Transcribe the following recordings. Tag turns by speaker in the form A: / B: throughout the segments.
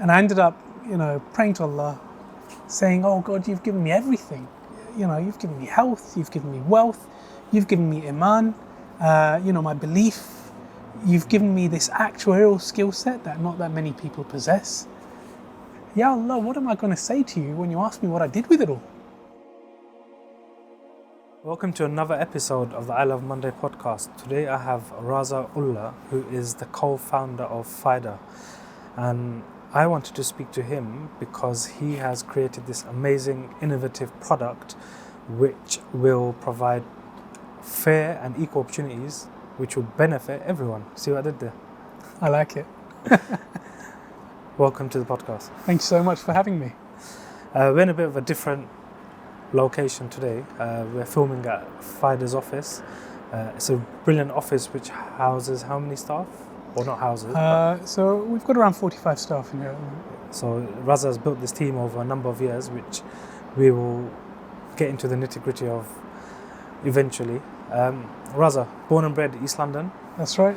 A: And I ended up, praying to Allah, saying, "Oh God, you've given me everything. You've given me health, you've given me wealth, you've given me iman, my belief. You've given me this actuarial skill set that not that many people possess. Ya Allah, what am I going to say to you when you ask me what I did with it all?"
B: Welcome to another episode of the I Love Monday podcast. Today I have Raza Ullah, who is the co-founder of Pfida. And I wanted to speak to him because he has created this amazing, innovative product which will provide fair and equal opportunities which will benefit everyone. See what I did there?
A: I like it.
B: Welcome to the podcast.
A: Thank you so much for having me.
B: We're in a bit of a different location today. We're filming at Pfida's office. It's a brilliant office which houses how many staff? Or not houses.
A: So we've got around 45 staff in here.
B: So Raza has built this team over a number of years, which we will get into the nitty-gritty of eventually. Raza, born and bred East London.
A: That's right.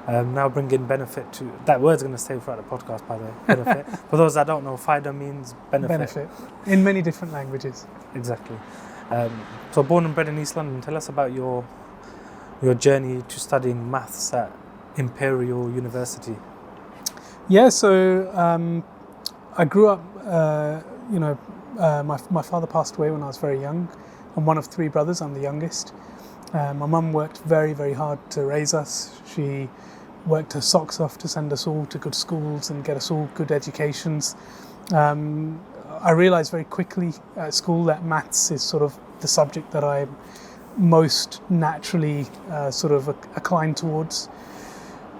B: Now bringing benefit to... That word's going to stay throughout the podcast, by the way. Benefit. For those that don't know, Pfida means benefit.
A: Benefit. In many different languages.
B: Exactly. So born and bred in East London. Tell us about your journey to studying maths at Imperial University.
A: Yeah, so I grew up, my father passed away when I was very young. I'm one of three brothers, I'm the youngest. My mum worked very, very hard to raise us. She worked her socks off to send us all to good schools and get us all good educations. I realised very quickly at school that maths is sort of the subject that I'm most naturally inclined towards.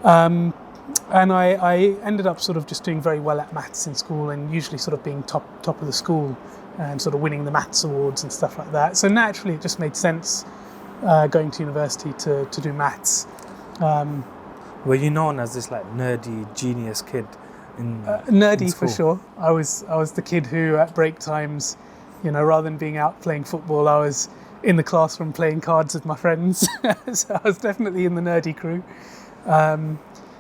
A: And I ended up sort of just doing very well at maths in school and usually sort of being top of the school and sort of winning the maths awards and stuff like that. So naturally it just made sense going to university to do maths.
B: Were you known as this like nerdy genius kid
A: nerdy
B: in school?
A: For sure. I was the kid who at break times, rather than being out playing football, I was in the classroom playing cards with my friends. So I was definitely in the nerdy crew.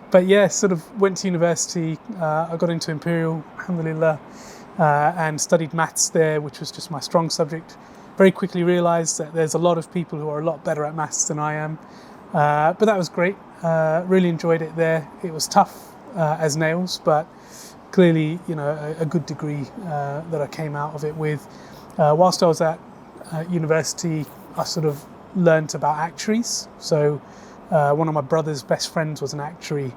A: But yeah, sort of went to university. I got into Imperial, alhamdulillah, and studied maths there, which was just my strong subject. Very quickly realised that there's a lot of people who are a lot better at maths than I am. But that was great. Really enjoyed it there. It was tough as nails, but clearly, a good degree that I came out of it with. Whilst I was at university, I sort of learnt about actuaries. So one of my brother's best friends was an actuary,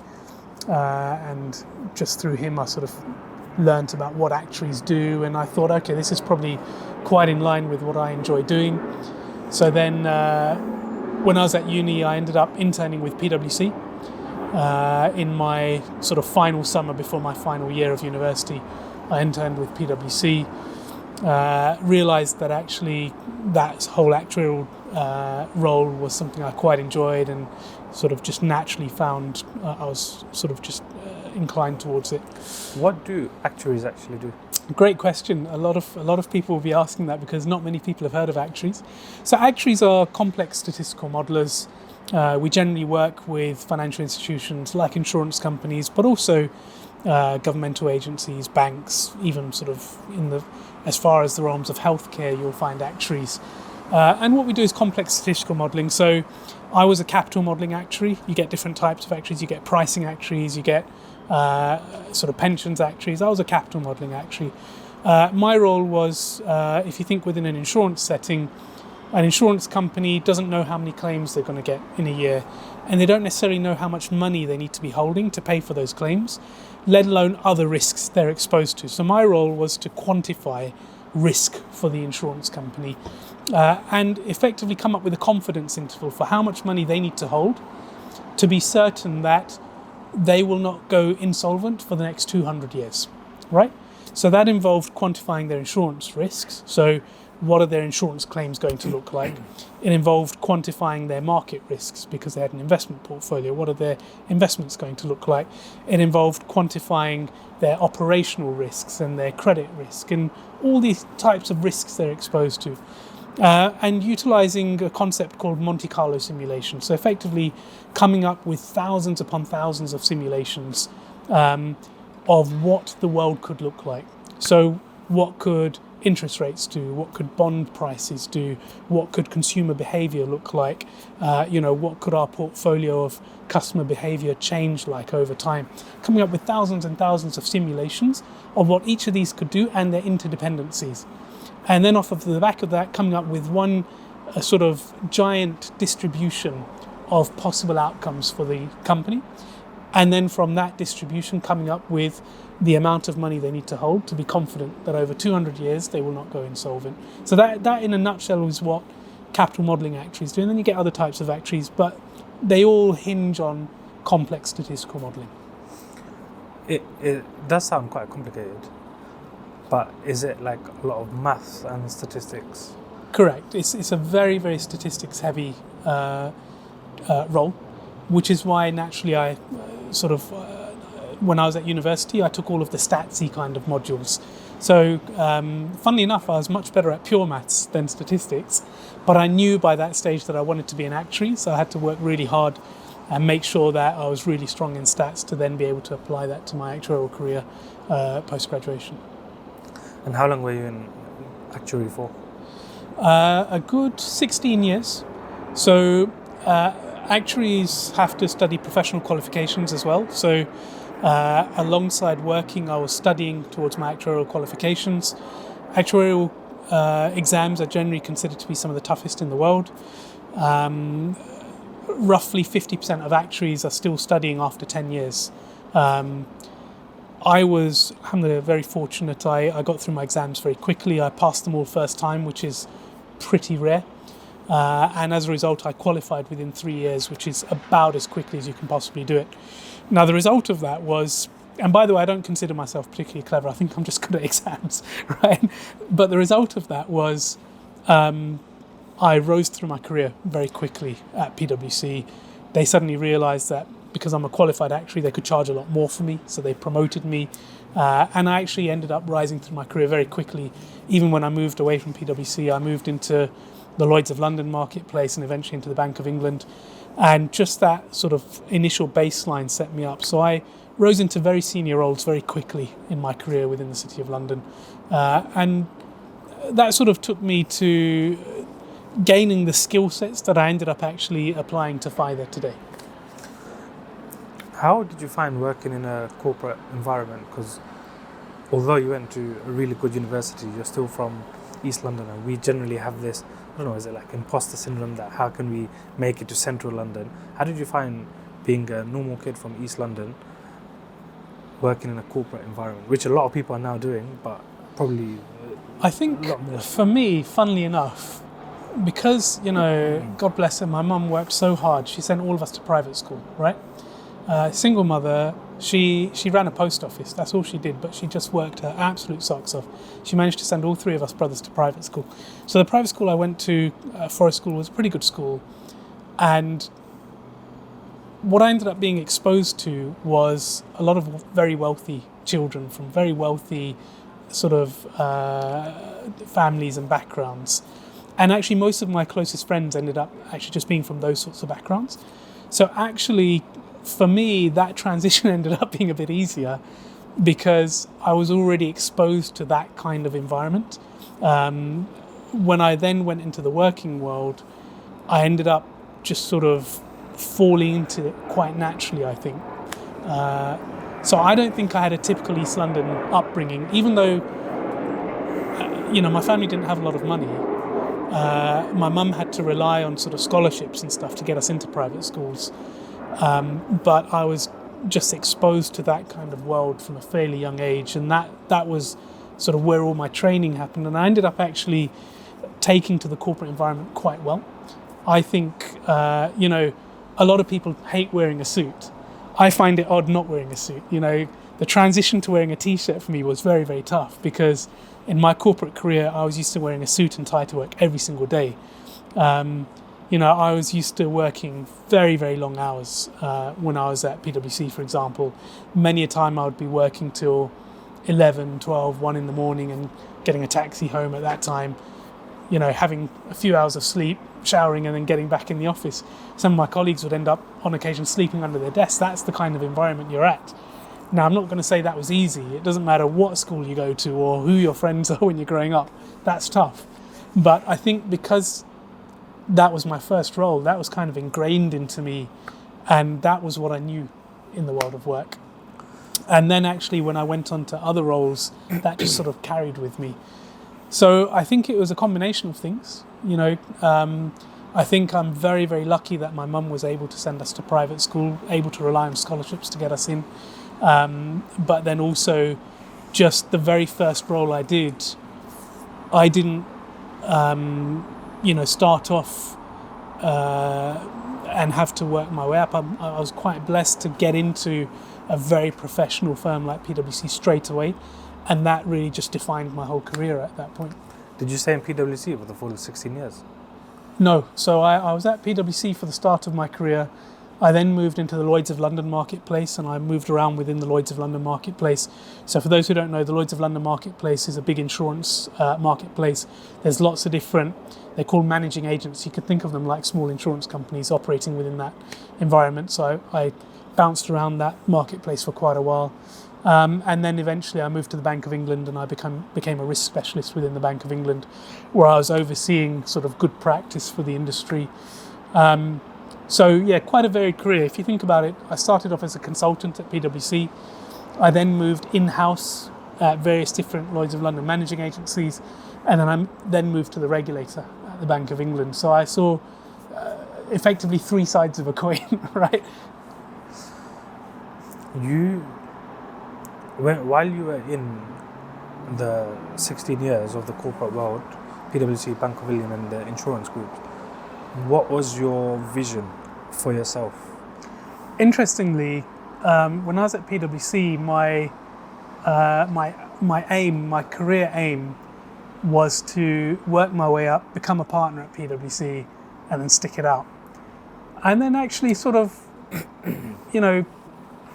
A: and just through him I sort of learnt about what actuaries do, and I thought, okay, this is probably quite in line with what I enjoy doing. So then when I was at uni, I ended up interning with PwC in my sort of final summer before my final year of university. I interned with PwC, realised that actually that whole actuarial role was something I quite enjoyed and sort of just naturally found I was sort of just inclined towards it.
B: What do actuaries actually do?
A: Great question. A lot of people will be asking that because not many people have heard of actuaries. So actuaries are complex statistical modelers. We generally work with financial institutions like insurance companies, but also governmental agencies, banks, even sort of as far as the realms of healthcare, you'll find actuaries. And what we do is complex statistical modelling. So I was a capital modelling actuary. You get different types of actuaries. You get pricing actuaries. You get sort of pensions actuaries. I was a capital modelling actuary. My role was, if you think within an insurance setting, an insurance company doesn't know how many claims they're going to get in a year, and they don't necessarily know how much money they need to be holding to pay for those claims, let alone other risks they're exposed to. So my role was to quantify risk for the insurance company and effectively come up with a confidence interval for how much money they need to hold to be certain that they will not go insolvent for the next 200 years, right? So that involved quantifying their insurance risks. So what are their insurance claims going to look like? It involved quantifying their market risks because they had an investment portfolio. What are their investments going to look like? It involved quantifying their operational risks and their credit risk and all these types of risks they're exposed to. And utilizing a concept called Monte Carlo simulation. So effectively coming up with thousands upon thousands of simulations of what the world could look like. So what could interest rates do? What could bond prices do? What could consumer behavior look like? What could our portfolio of customer behavior change like over time? Coming up with thousands and thousands of simulations of what each of these could do and their interdependencies. And then off of the back of that, coming up with one sort of giant distribution of possible outcomes for the company. And then from that distribution, coming up with the amount of money they need to hold to be confident that over 200 years they will not go insolvent. So that in a nutshell is what capital modelling actuaries do. And then you get other types of actuaries, but they all hinge on complex statistical modelling.
B: It does sound quite complicated, but is it like a lot of maths and statistics?
A: Correct. It's a very, very statistics heavy role, which is why naturally I when I was at university, I took all of the statsy kind of modules. So funnily enough, I was much better at pure maths than statistics, but I knew by that stage that I wanted to be an actuary, so I had to work really hard and make sure that I was really strong in stats to then be able to apply that to my actuarial career post-graduation.
B: And how long were you in actuary for?
A: A good 16 years. So actuaries have to study professional qualifications as well. So alongside working, I was studying towards my actuarial qualifications. Actuarial exams are generally considered to be some of the toughest in the world. Roughly 50% of actuaries are still studying after 10 years. I was, alhamdulillah, very fortunate. I got through my exams very quickly. I passed them all first time, which is pretty rare. And as a result, I qualified within 3 years, which is about as quickly as you can possibly do it. Now, the result of that was, and by the way, I don't consider myself particularly clever. I think I'm just good at exams, right? But the result of that was I rose through my career very quickly at PwC. They suddenly realized that because I'm a qualified actuary, they could charge a lot more for me, so they promoted me. And I actually ended up rising through my career very quickly. Even when I moved away from PwC, I moved into the Lloyd's of London marketplace and eventually into the Bank of England. And just that sort of initial baseline set me up. So I rose into very senior roles very quickly in my career within the City of London. And that sort of took me to gaining the skill sets that I ended up actually applying to Pfida today.
B: How did you find working in a corporate environment? Because although you went to a really good university, you're still from East London, and we generally have this, I don't know, is it like imposter syndrome that how can we make it to central London? How did you find being a normal kid from East London working in a corporate environment, which a lot of people are now doing, but probably
A: I think for me, funnily enough, because, God bless her, my mum worked so hard. She sent all of us to private school, right? Single mother, she ran a post office. That's all she did, but she just worked her absolute socks off. She managed to send all three of us brothers to private school. So the private school I went to, Forest School, was a pretty good school. And what I ended up being exposed to was a lot of very wealthy children from very wealthy sort of families and backgrounds. And actually most of my closest friends ended up actually just being from those sorts of backgrounds. So actually, for me, that transition ended up being a bit easier because I was already exposed to that kind of environment. When I then went into the working world, I ended up just sort of falling into it quite naturally, I think. So I don't think I had a typical East London upbringing, even though, my family didn't have a lot of money. My mum had to rely on sort of scholarships and stuff to get us into private schools. But I was just exposed to that kind of world from a fairly young age, and that was sort of where all my training happened. And I ended up actually taking to the corporate environment quite well. I think, a lot of people hate wearing a suit. I find it odd not wearing a suit. The transition to wearing a t-shirt for me was very, very tough because in my corporate career, I was used to wearing a suit and tie to work every single day. I was used to working very, very long hours when I was at PwC, for example. Many a time I would be working till 11, 12, 1 in the morning and getting a taxi home at that time, having a few hours of sleep, showering and then getting back in the office. Some of my colleagues would end up on occasion sleeping under their desks. That's the kind of environment you're at. Now, I'm not going to say that was easy. It doesn't matter what school you go to or who your friends are when you're growing up. That's tough. But I think because that was my first role, that was kind of ingrained into me, and that was what I knew in the world of work. And then actually when I went on to other roles, that just sort of carried with me. So I think it was a combination of things. I think I'm very, very lucky that my mum was able to send us to private school, able to rely on scholarships to get us in. But then also just the very first role I didn't, start off and have to work my way up. I was quite blessed to get into a very professional firm like PwC straight away. And that really just defined my whole career at that point.
B: Did you stay in PwC for the full 16 years?
A: No. So I was at PwC for the start of my career. I then moved into the Lloyd's of London marketplace, and I moved around within the Lloyd's of London marketplace. So for those who don't know, the Lloyd's of London marketplace is a big insurance marketplace. There's lots of different, they're called managing agents. You could think of them like small insurance companies operating within that environment. So I bounced around that marketplace for quite a while. And then eventually I moved to the Bank of England, and I became a risk specialist within the Bank of England, where I was overseeing sort of good practice for the industry. So yeah, quite a varied career. If you think about it, I started off as a consultant at PwC. I then moved in-house at various different Lloyd's of London managing agencies, and then I then moved to the regulator at the Bank of England. So I saw effectively three sides of a coin, right?
B: While you were in the 16 years of the corporate world, PwC, Bank of England and the insurance groups, what was your vision for yourself?
A: Interestingly, when I was at PwC, my career aim was to work my way up, become a partner at PwC, and then stick it out. And then actually sort of,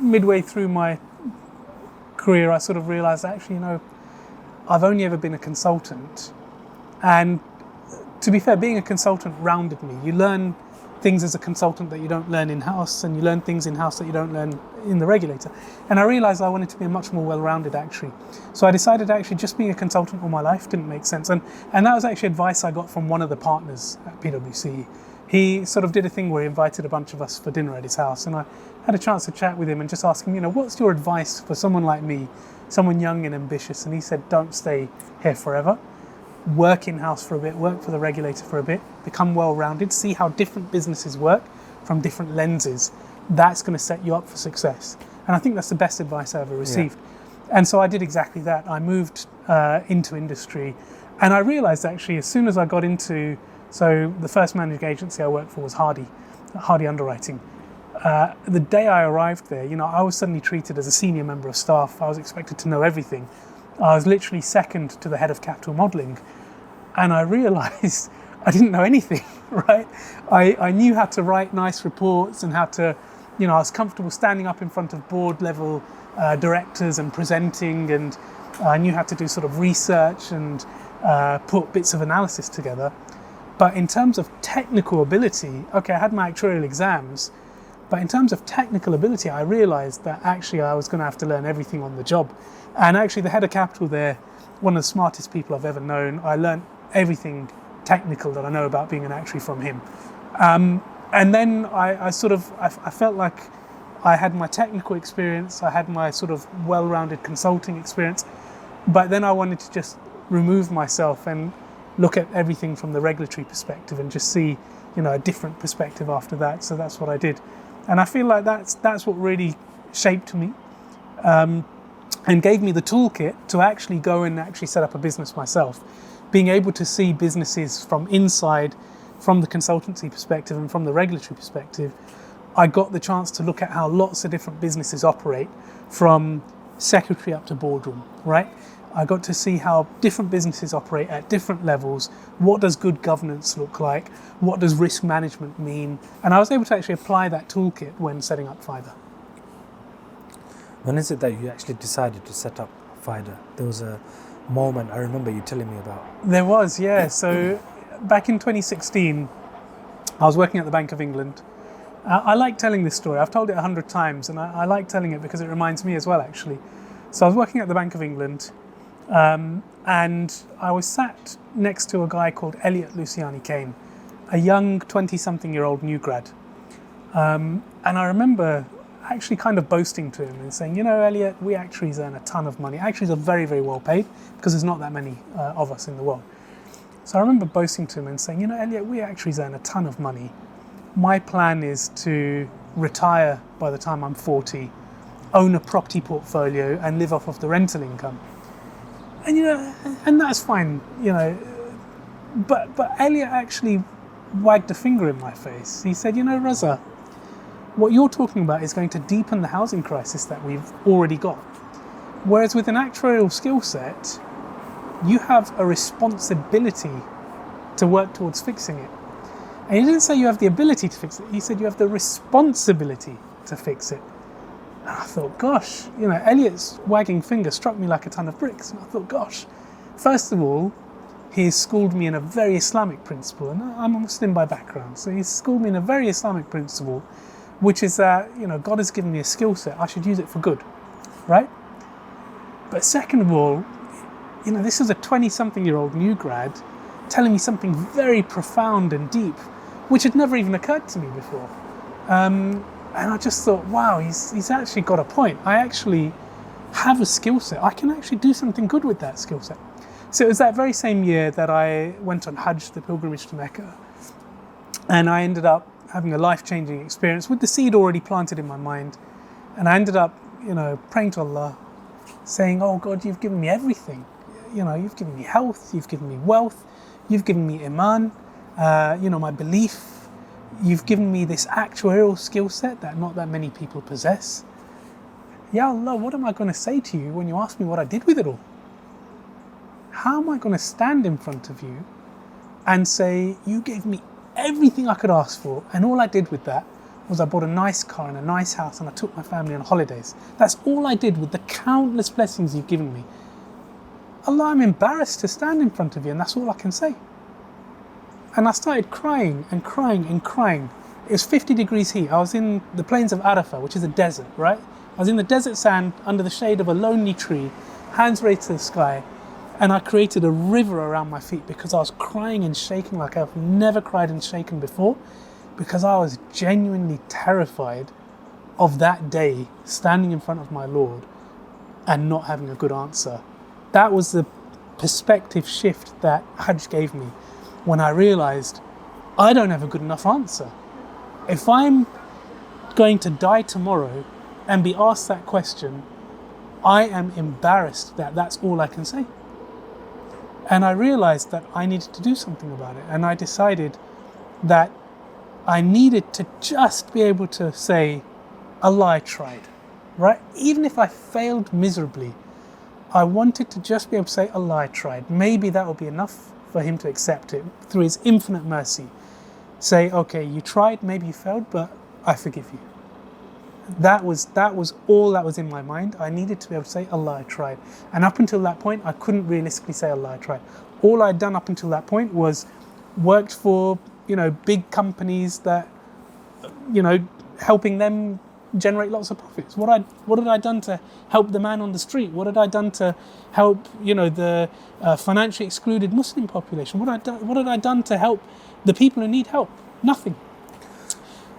A: midway through my career, I sort of realized actually, I've only ever been a consultant. And to be fair, being a consultant rounded me. You learn things as a consultant that you don't learn in-house, and you learn things in-house that you don't learn in the regulator. And I realized I wanted to be a much more well-rounded actuary. So I decided actually just being a consultant all my life didn't make sense. And that was actually advice I got from one of the partners at PwC. He sort of did a thing where he invited a bunch of us for dinner at his house, and I had a chance to chat with him and just ask him, what's your advice for someone like me, someone young and ambitious? And he said, don't stay here forever. Work in-house for a bit, work for the regulator for a bit, become well-rounded, see how different businesses work from different lenses. That's going to set you up for success. And I think that's the best advice I ever received. Yeah. And so I did exactly that. I moved into industry, and I realized actually as soon as I got into, so the first managing agency I worked for was Hardy Underwriting. The day I arrived there, I was suddenly treated as a senior member of staff. I was expected to know everything. I was literally second to the head of capital modelling, and I realised I didn't know anything, right? I knew how to write nice reports and how to, I was comfortable standing up in front of board level directors and presenting, and I knew how to do sort of research and put bits of analysis together. But in terms of technical ability, okay, I had my actuarial exams, but in terms of technical ability, I realised that actually I was going to have to learn everything on the job. And actually the head of capital there, one of the smartest people I've ever known, I learned everything technical that I know about being an actuary from him. And then I felt like I had my technical experience, I had my sort of well-rounded consulting experience, but then I wanted to just remove myself and look at everything from the regulatory perspective and just see, a different perspective after that. So that's what I did. And I feel like that's what really shaped me. And gave me the toolkit to actually go and actually set up a business myself. Being able to see businesses from inside, from the consultancy perspective and from the regulatory perspective, I got the chance to look at how lots of different businesses operate, from secretary up to boardroom, right? I got to see how different businesses operate at different levels. What does good governance look like? What does risk management mean? And I was able to actually apply that toolkit when setting up Pfida.
B: When is it that you actually decided to set up Pfida? There was a moment I remember you telling me about.
A: There was, yeah. So back in 2016, I was working at the Bank of England, I like telling this story. I've told it 100 times, and I like telling it because it reminds me as well, actually. So I was working at the Bank of England, and I was sat next to a guy called Elliot Luciani Kane, a young 20-something-year-old new grad. And I remember actually kind of boasting to him and saying, Elliot, we actuaries earn a ton of money. Actuaries are very, very well paid because there's not that many of us in the world. So I remember boasting to him and saying, Elliot, we actuaries earn a ton of money. My plan is to retire by the time I'm 40, own a property portfolio and live off of the rental income. And, and that's fine, But Elliot actually wagged a finger in my face. He said, Raza, what you're talking about is going to deepen the housing crisis that we've already got. Whereas with an actuarial skill set, you have a responsibility to work towards fixing it. And he didn't say you have the ability to fix it, he said you have the responsibility to fix it. And I thought, gosh, Elliot's wagging finger struck me like a ton of bricks. And I thought, gosh, first of all, he's schooled me in a very Islamic principle, and I'm a Muslim by background, so he's schooled me in a very Islamic principle, which is that, God has given me a skill set, I should use it for good, right? But second of all, this is a 20-something-year-old new grad telling me something very profound and deep, which had never even occurred to me before. And I just thought, wow, he's actually got a point. I actually have a skill set. I can actually do something good with that skill set. So it was that very same year that I went on Hajj, the pilgrimage to Mecca. And I ended up having a life-changing experience with the seed already planted in my mind. And I ended up, praying to Allah, saying, oh God, you've given me everything. You've given me health, you've given me wealth, you've given me iman, my belief. You've given me this actuarial skill set that not that many people possess. Ya Allah, what am I going to say to you when you ask me what I did with it all? How am I going to stand in front of you and say, you gave me everything I could ask for, and all I did with that was I bought a nice car and a nice house and I took my family on holidays. That's all I did with the countless blessings you've given me. Allah, I'm embarrassed to stand in front of you, and that's all I can say. And I started crying and crying and crying. It was 50 degrees heat. I was in the plains of Arafah, which is a desert, right? I was in the desert sand under the shade of a lonely tree, hands raised to the sky, and I created a river around my feet because I was crying and shaking like I've never cried and shaken before, because I was genuinely terrified of that day standing in front of my Lord and not having a good answer. That was the perspective shift that Hajj gave me when I realized I don't have a good enough answer. If I'm going to die tomorrow and be asked that question, I am embarrassed that that's all I can say. And I realized that I needed to do something about it. And I decided that I needed to just be able to say, Allah, I tried, right? Even if I failed miserably, I wanted to just be able to say, Allah, I tried. Maybe that will be enough for him to accept it through his infinite mercy. Say, okay, you tried, maybe you failed, but I forgive you. That was all that was in my mind. I needed to be able to say, Allah, I tried. And up until that point, I couldn't realistically say, Allah, I tried. All I'd done up until that point was worked for, big companies that, helping them generate lots of profits. What had I done to help the man on the street? What had I done to help, the financially excluded Muslim population? What had I done to help the people who need help? Nothing.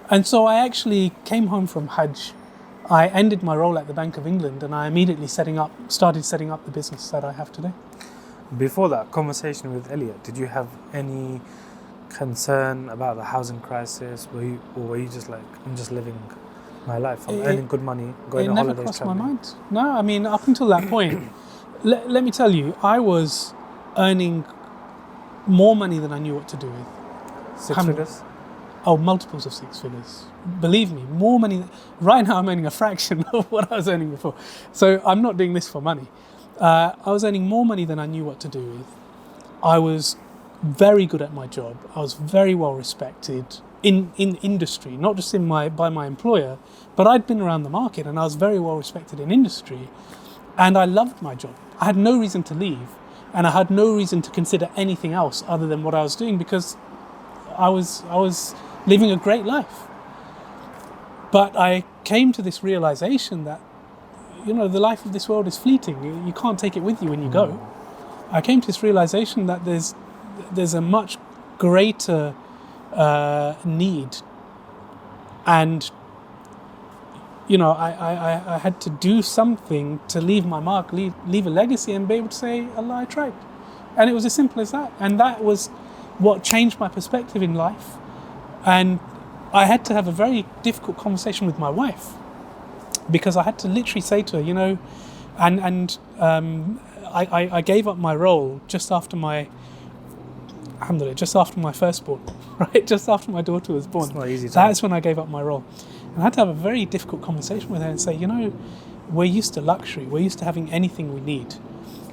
A: And so I actually came home from Hajj. I ended my role at the Bank of England, and I immediately started setting up the business that I have today.
B: Before that conversation with Elliot, did you have any concern about the housing crisis? Were you just like, I'm just living my life, I'm earning good money, going on holidays,
A: It never crossed
B: traveling?
A: my mind. No, I mean, up until that point, let me tell you, I was earning more money than I knew what to do with.
B: Six figures?
A: Oh, multiples of six figures. Believe me, more money. Right now I'm earning a fraction of what I was earning before. So I'm not doing this for money. I was earning more money than I knew what to do with. I was very good at my job. I was very well respected in industry, not just by my employer, but I'd been around the market and I was very well respected in industry. And I loved my job. I had no reason to leave, and I had no reason to consider anything else other than what I was doing, because I was living a great life. But I came to this realization that, the life of this world is fleeting. You can't take it with you when you go. I came to this realization that there's a much greater need, and I had to do something to leave my mark, leave a legacy, and be able to say, Allah, I tried. And it was as simple as that. And that was what changed my perspective in life. And I had to have a very difficult conversation with my wife, because I had to literally say to her, I gave up my role just after my firstborn, right? Just after my daughter was born.
B: It's not easy.
A: That's when I gave up my role. And I had to have a very difficult conversation with her and say, we're used to luxury. We're used to having anything we need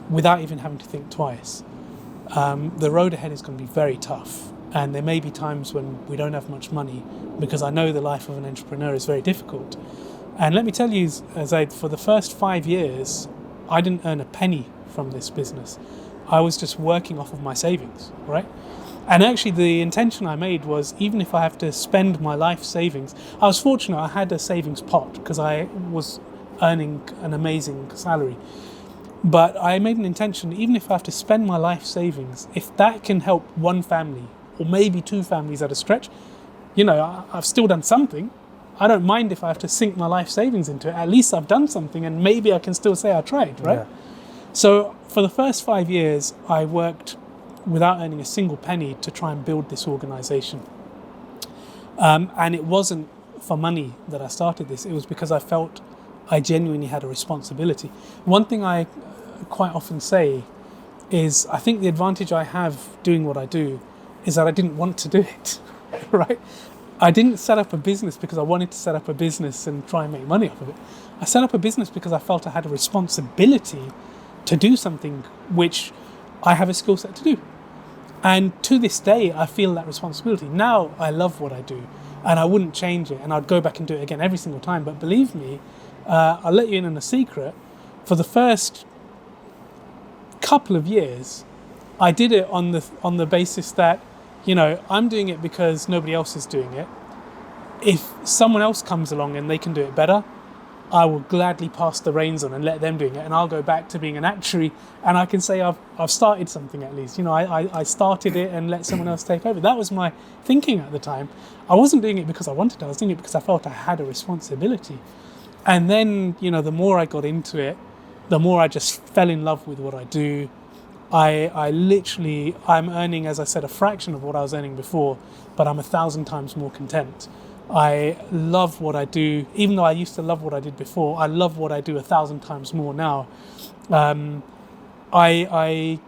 A: without even having to think twice. The road ahead is going to be very tough. And there may be times when we don't have much money, because I know the life of an entrepreneur is very difficult. And let me tell you, Zaid, for the first 5 years, I didn't earn a penny from this business. I was just working off of my savings, right? And actually the intention I made was, even if I have to spend my life savings, I was fortunate I had a savings pot because I was earning an amazing salary. But I made an intention, even if I have to spend my life savings, if that can help one family or maybe two families at a stretch, I've still done something. I don't mind if I have to sink my life savings into it. At least I've done something, and maybe I can still say I tried, right? Yeah. So for the first 5 years, I worked without earning a single penny to try and build this organization. And it wasn't for money that I started this. It was because I felt I genuinely had a responsibility. One thing I quite often say is, I think the advantage I have doing what I do is that I didn't want to do it, right? I didn't set up a business because I wanted to set up a business and try and make money off of it. I set up a business because I felt I had a responsibility to do something which I have a skill set to do. And to this day, I feel that responsibility. Now I love what I do, and I wouldn't change it, and I'd go back and do it again every single time. But believe me, I'll let you in on a secret. For the first couple of years, I did it on the basis that, I'm doing it because nobody else is doing it. If someone else comes along and they can do it better, I will gladly pass the reins on and let them doing it, and I'll go back to being an actuary, and I can say I've started something at least. I started it and let someone else take over. That was my thinking at the time. I wasn't doing it because I wanted to. I was doing it because I felt I had a responsibility. And then, the more I got into it, the more I just fell in love with what I do. I'm earning, as I said, a fraction of what I was earning before, but I'm 1,000 times more content. I love what I do. Even though I used to love what I did before, I love what I do 1,000 times more now. I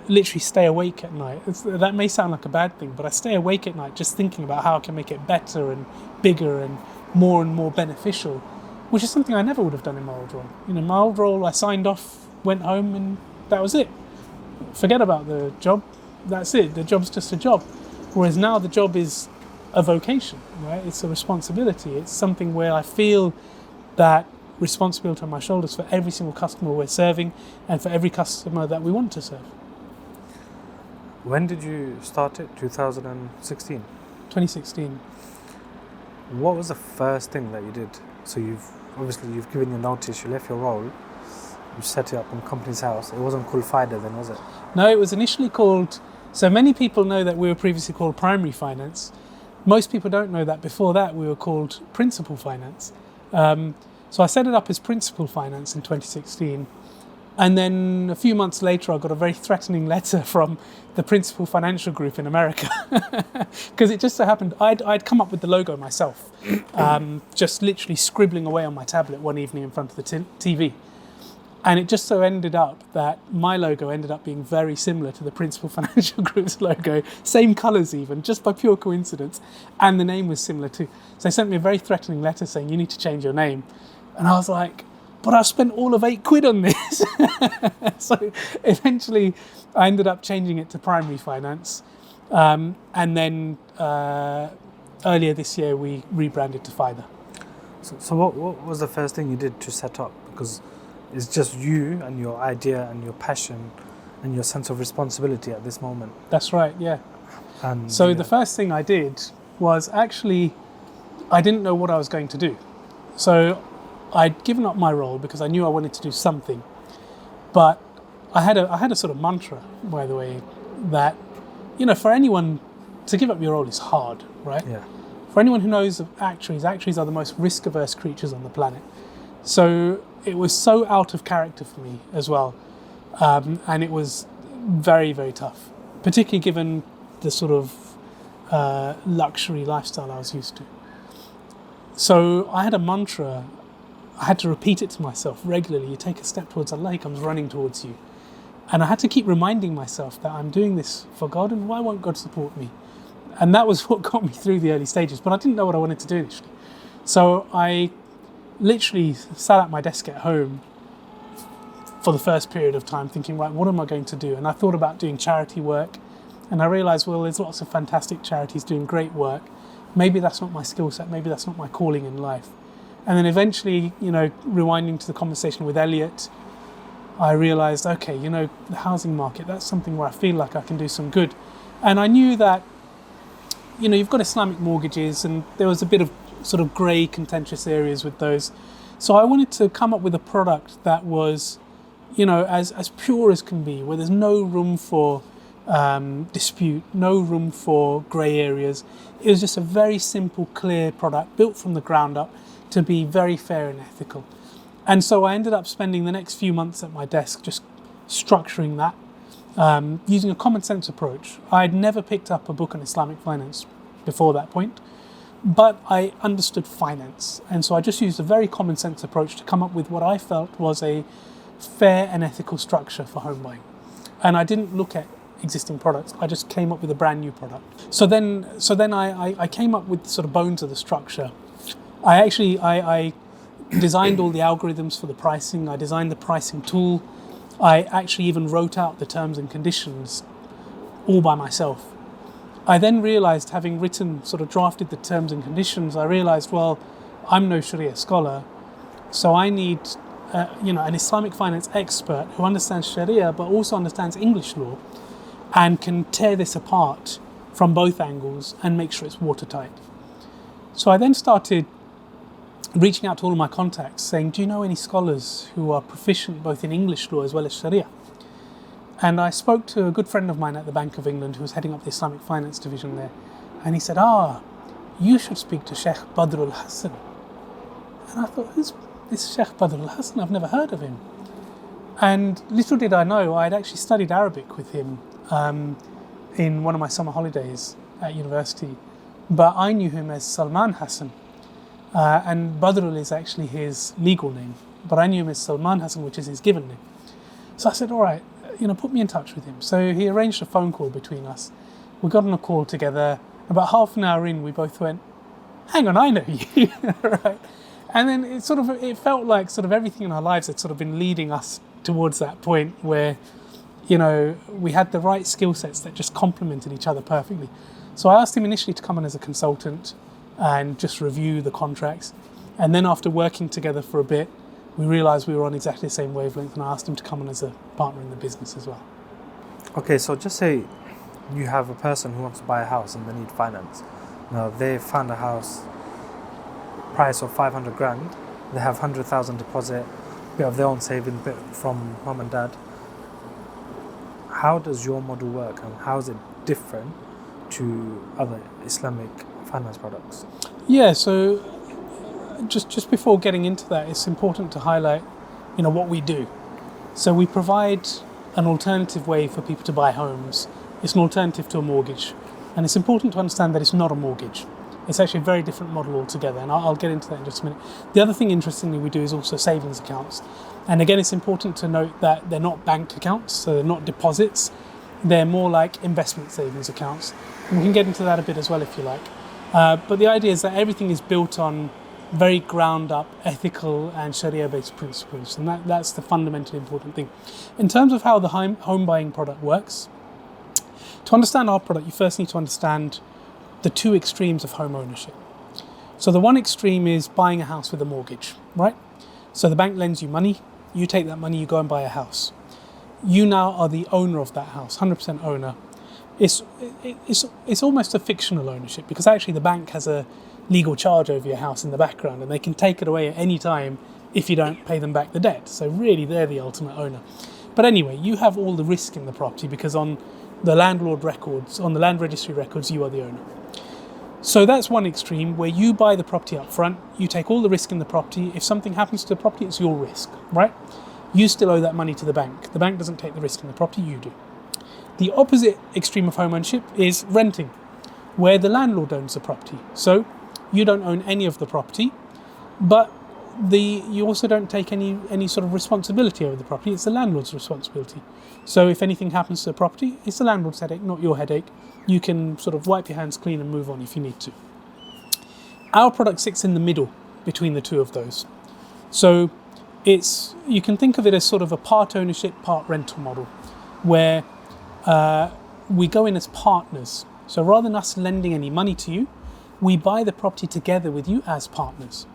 A: literally stay awake at night. That may sound like a bad thing, but I stay awake at night just thinking about how I can make it better and bigger and more beneficial, which is something I never would have done in my old role. My old role, I signed off, went home, and that was it. Forget about the job. That's it. The job's just a job. Whereas now the job is a vocation, right? It's a responsibility. It's something where I feel that responsibility on my shoulders for every single customer we're serving and for every customer that we want to serve.
B: When did you start it? 2016?
A: 2016.
B: What was the first thing that you did? So you've given your notice, you left your role, you set it up in company's house. It wasn't called Pfida then, was it?
A: No, it was initially called, so many people know that we were previously called Primary Finance. Most people don't know that before that we were called Principal Finance. So I set it up as Principal Finance in 2016. And then a few months later, I got a very threatening letter from the Principal Financial Group in America. Because it just so happened, I'd come up with the logo myself, just literally scribbling away on my tablet one evening in front of the TV. And it just so ended up that my logo ended up being very similar to the Principal Financial Group's logo, same colours even, just by pure coincidence, and the name was similar too. So they sent me a very threatening letter saying, you need to change your name. And I was like, but I've spent all of £8 on this. So eventually I ended up changing it to Primary Finance. And then earlier this year we rebranded to Pfida.
B: So what was the first thing you did to set up? Because it's just you and your idea and your passion and your sense of responsibility at this moment.
A: That's right, yeah.
B: And
A: so the first thing I did was actually, I didn't know what I was going to do. So I'd given up my role because I knew I wanted to do something. But I had a sort of mantra, by the way, that, for anyone to give up your role is hard, right?
B: Yeah.
A: For anyone who knows of actuaries are the most risk-averse creatures on the planet. So it was so out of character for me as well. And it was very, very tough, particularly given the sort of luxury lifestyle I was used to. So I had a mantra. I had to repeat it to myself regularly. You take a step towards Allah, He comes running towards you. And I had to keep reminding myself that I'm doing this for God, and why won't God support me? And that was what got me through the early stages, but I didn't know what I wanted to do initially. So I literally sat at my desk at home for the first period of time thinking, right, what am I going to do? And I thought about doing charity work, and I realised, well, there's lots of fantastic charities doing great work. Maybe that's not my skill set, maybe that's not my calling in life. And then eventually, rewinding to the conversation with Elliot, I realised, okay, the housing market, that's something where I feel like I can do some good. And I knew that, you've got Islamic mortgages, and there was a bit of sort of grey contentious areas with those. So I wanted to come up with a product that was, as pure as can be, where there's no room for dispute, no room for grey areas. It was just a very simple, clear product built from the ground up to be very fair and ethical. And so I ended up spending the next few months at my desk just structuring that, using a common sense approach. I had never picked up a book on Islamic finance before that point, but I understood finance. And so I just used a very common sense approach to come up with what I felt was a fair and ethical structure for home buying. And I didn't look at existing products. I just came up with a brand new product. So then I came up with sort of bones of the structure. I designed all the algorithms for the pricing. I designed the pricing tool. I actually even wrote out the terms and conditions all by myself. I then realized, having drafted the terms and conditions, I realized, well, I'm no Sharia scholar, so I need an Islamic finance expert who understands Sharia but also understands English law and can tear this apart from both angles and make sure it's watertight. So I then started reaching out to all of my contacts saying, do you know any scholars who are proficient both in English law as well as Sharia? And I spoke to a good friend of mine at the Bank of England who was heading up the Islamic finance division there. And he said, you should speak to Sheikh Badr al-Hassan. And I thought, who's this Sheikh Badr al-Hassan? I've never heard of him. And little did I know, I'd actually studied Arabic with him in one of my summer holidays at university. But I knew him as Salman Hassan. And Badrul is actually his legal name, but I knew him as Salman Hassan, which is his given name. So I said, all right, put me in touch with him. So he arranged a phone call between us. We got on a call together. About half an hour in, we both went, hang on, I know you, right? And then it felt like sort of everything in our lives had sort of been leading us towards that point where, we had the right skill sets that just complemented each other perfectly. So I asked him initially to come on as a consultant and just review the contracts. And then after working together for a bit, we realised we were on exactly the same wavelength, and I asked him to come on as a partner in the business as well.
B: Okay, so just say you have a person who wants to buy a house and they need finance. Now they found a house, price of 500 grand, they have 100,000 deposit, bit of their own saving, bit from mum and dad. How does your model work, and how is it different to other Islamic finance products?
A: Yeah, so just before getting into that, it's important to highlight, what we do. So we provide an alternative way for people to buy homes. It's an alternative to a mortgage, and it's important to understand that it's not a mortgage. It's actually a very different model altogether, and I'll get into that in just a minute. The other thing, interestingly, we do is also savings accounts. And again, it's important to note that they're not bank accounts, so they're not deposits. They're more like investment savings accounts. And we can get into that a bit as well if you like. But the idea is that everything is built on very ground up ethical and Sharia-based principles, and that's the fundamentally important thing. In terms of how the home buying product works, to understand our product, you first need to understand the two extremes of home ownership. So the one extreme is buying a house with a mortgage, right? So the bank lends you money, you take that money, you go and buy a house. You now are the owner of that house, 100% owner. It's almost a fictional ownership, because actually the bank has a legal charge over your house in the background, and they can take it away at any time if you don't pay them back the debt. So really, they're the ultimate owner. But anyway, you have all the risk in the property because on the landlord records, on the land registry records, you are the owner. So that's one extreme where you buy the property up front, you take all the risk in the property. If something happens to the property, it's your risk, right? You still owe that money to the bank. The bank doesn't take the risk in the property, you do. The opposite extreme of home ownership is renting, where the landlord owns the property. So you don't own any of the property, but you also don't take any sort of responsibility over the property. It's the landlord's responsibility. So if anything happens to the property, it's the landlord's headache, not your headache. You can sort of wipe your hands clean and move on if you need to. Our product sits in the middle between the two of those. So you can think of it as sort of a part ownership, part rental model, where we go in as partners. So rather than us lending any money to you, we buy the property together with you as partners.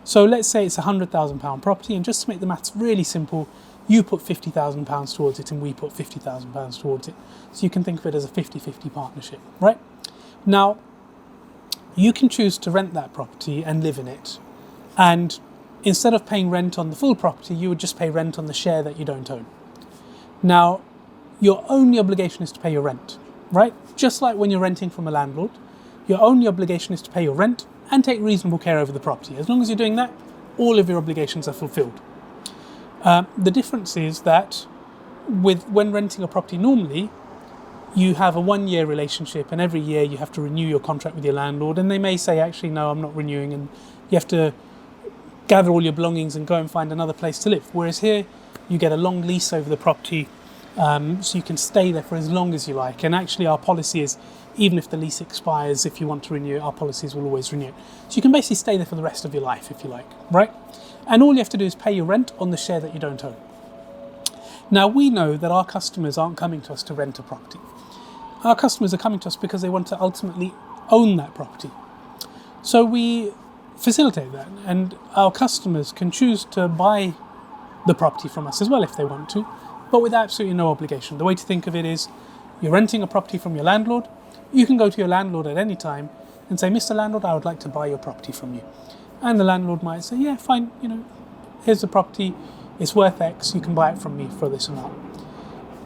A: So let's say it's a £100,000 property, and just to make the maths really simple, you put £50,000 towards it and we put £50,000 towards it. So you can think of it as a 50-50 partnership, right? Now, you can choose to rent that property and live in it. And instead of paying rent on the full property, you would just pay rent on the share that you don't own. Now, your only obligation is to pay your rent, right? Just like when you're renting from a landlord, your only obligation is to pay your rent and take reasonable care over the property. As long as you're doing that, all of your obligations are fulfilled. The difference is that when renting a property normally, you have a 1-year relationship, and every year you have to renew your contract with your landlord, and they may say, actually, no, I'm not renewing, and you have to gather all your belongings and go and find another place to live. Whereas here, you get a long lease over the property, so you can stay there for as long as you like. And actually, our policy is, even if the lease expires, if you want to renew it, our policies will always renew it. So you can basically stay there for the rest of your life, if you like, right? And all you have to do is pay your rent on the share that you don't own. Now, we know that our customers aren't coming to us to rent a property. Our customers are coming to us because they want to ultimately own that property. So we facilitate that, and our customers can choose to buy the property from us as well if they want to, but with absolutely no obligation. The way to think of it is, you're renting a property from your landlord. You can go to your landlord at any time and say, Mr. Landlord, I would like to buy your property from you. And the landlord might say, yeah, fine, here's the property, it's worth X, you can buy it from me for this amount.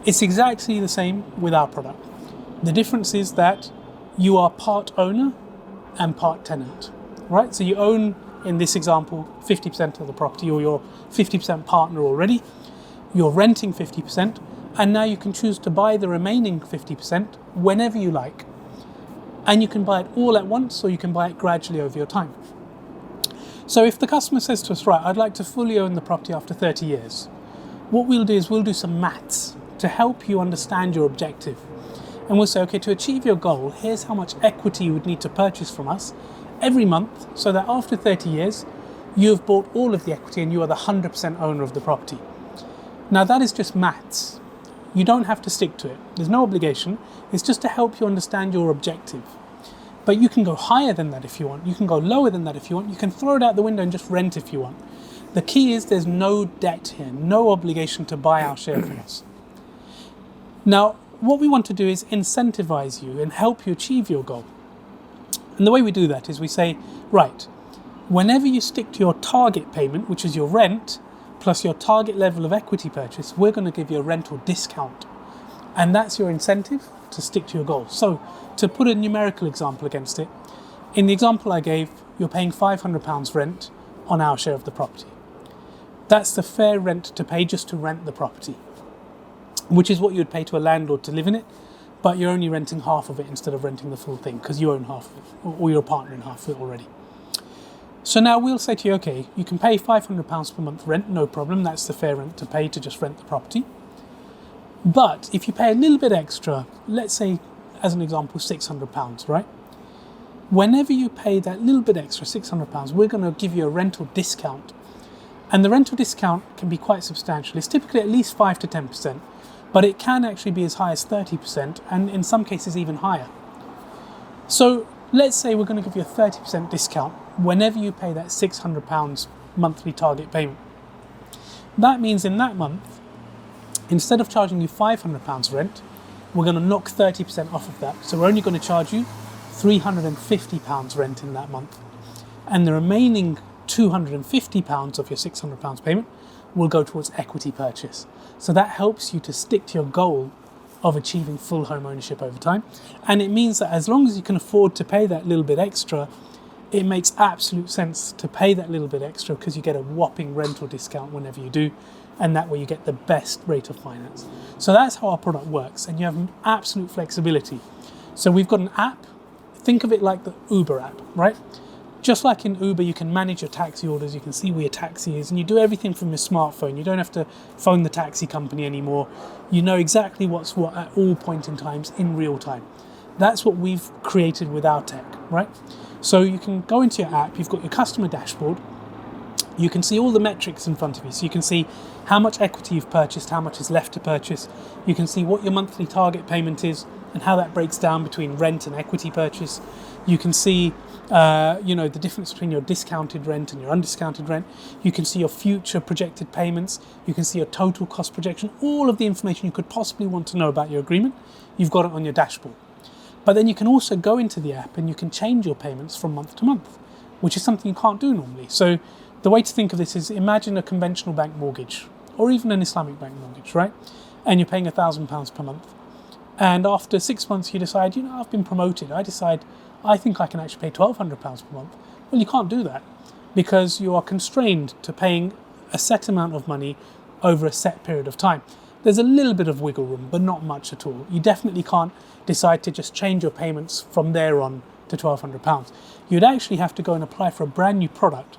A: It's exactly the same with our product. The difference is that you are part owner and part tenant, right? So you own, in this example, 50% of the property, or you're 50% partner already. You're renting 50%, and now you can choose to buy the remaining 50% whenever you like. And you can buy it all at once, or you can buy it gradually over your time. So if the customer says to us, right, I'd like to fully own the property after 30 years, what we'll do is we'll do some maths to help you understand your objective. And we'll say, okay, to achieve your goal, here's how much equity you would need to purchase from us every month, so that after 30 years, you've bought all of the equity and you are the 100% owner of the property. Now, that is just maths. You don't have to stick to it. There's no obligation. It's just to help you understand your objective. But you can go higher than that if you want. You can go lower than that if you want. You can throw it out the window and just rent if you want. The key is there's no debt here, no obligation to buy our share from us. Now, what we want to do is incentivize you and help you achieve your goal. And the way we do that is we say, right, whenever you stick to your target payment, which is your rent, plus your target level of equity purchase, we're going to give you a rental discount. And that's your incentive to stick to your goal. So to put a numerical example against it, in the example I gave, you're paying £500 rent on our share of the property. That's the fair rent to pay just to rent the property, which is what you'd pay to a landlord to live in it, but you're only renting half of it instead of renting the full thing because you own half of it, or you're a partner in half of it already. So now we'll say to you, okay, you can pay £500 per month rent, no problem, that's the fair rent to pay to just rent the property. But if you pay a little bit extra, let's say, as an example, £600, right? Whenever you pay that little bit extra, £600, we're going to give you a rental discount. And the rental discount can be quite substantial. It's typically at least 5 to 10%, but it can actually be as high as 30%, and in some cases even higher. So let's say we're going to give you a 30% discount whenever you pay that £600 monthly target payment. That means in that month, instead of charging you £500 rent, we're going to knock 30% off of that. So we're only going to charge you £350 rent in that month. And the remaining £250 of your £600 payment will go towards equity purchase. So that helps you to stick to your goal of achieving full home ownership over time. And it means that as long as you can afford to pay that little bit extra, it makes absolute sense to pay that little bit extra because you get a whopping rental discount whenever you do, and that way you get the best rate of finance. So that's how our product works, and you have absolute flexibility. So we've got an app. Think of it like the Uber app, right? Just like in Uber, you can manage your taxi orders, you can see where your taxi is, and you do everything from your smartphone. You don't have to phone the taxi company anymore. You know exactly what's what at all point in times in real time. That's what we've created with our tech, right? So you can go into your app, you've got your customer dashboard, you can see all the metrics in front of you. So you can see how much equity you've purchased, how much is left to purchase. You can see what your monthly target payment is and how that breaks down between rent and equity purchase. You can see the difference between your discounted rent and your undiscounted rent. You can see your future projected payments. You can see your total cost projection. All of the information you could possibly want to know about your agreement, you've got it on your dashboard. But then you can also go into the app and you can change your payments from month to month, which is something you can't do normally. So the way to think of this is imagine a conventional bank mortgage or even an Islamic bank mortgage, right? And you're paying £1,000 per month. And after 6 months, you decide, I've been promoted. I think I can actually pay £1,200 per month. Well, you can't do that because you are constrained to paying a set amount of money over a set period of time. There's a little bit of wiggle room, but not much at all. You definitely can't decide to just change your payments from there on to £1,200. You'd actually have to go and apply for a brand new product,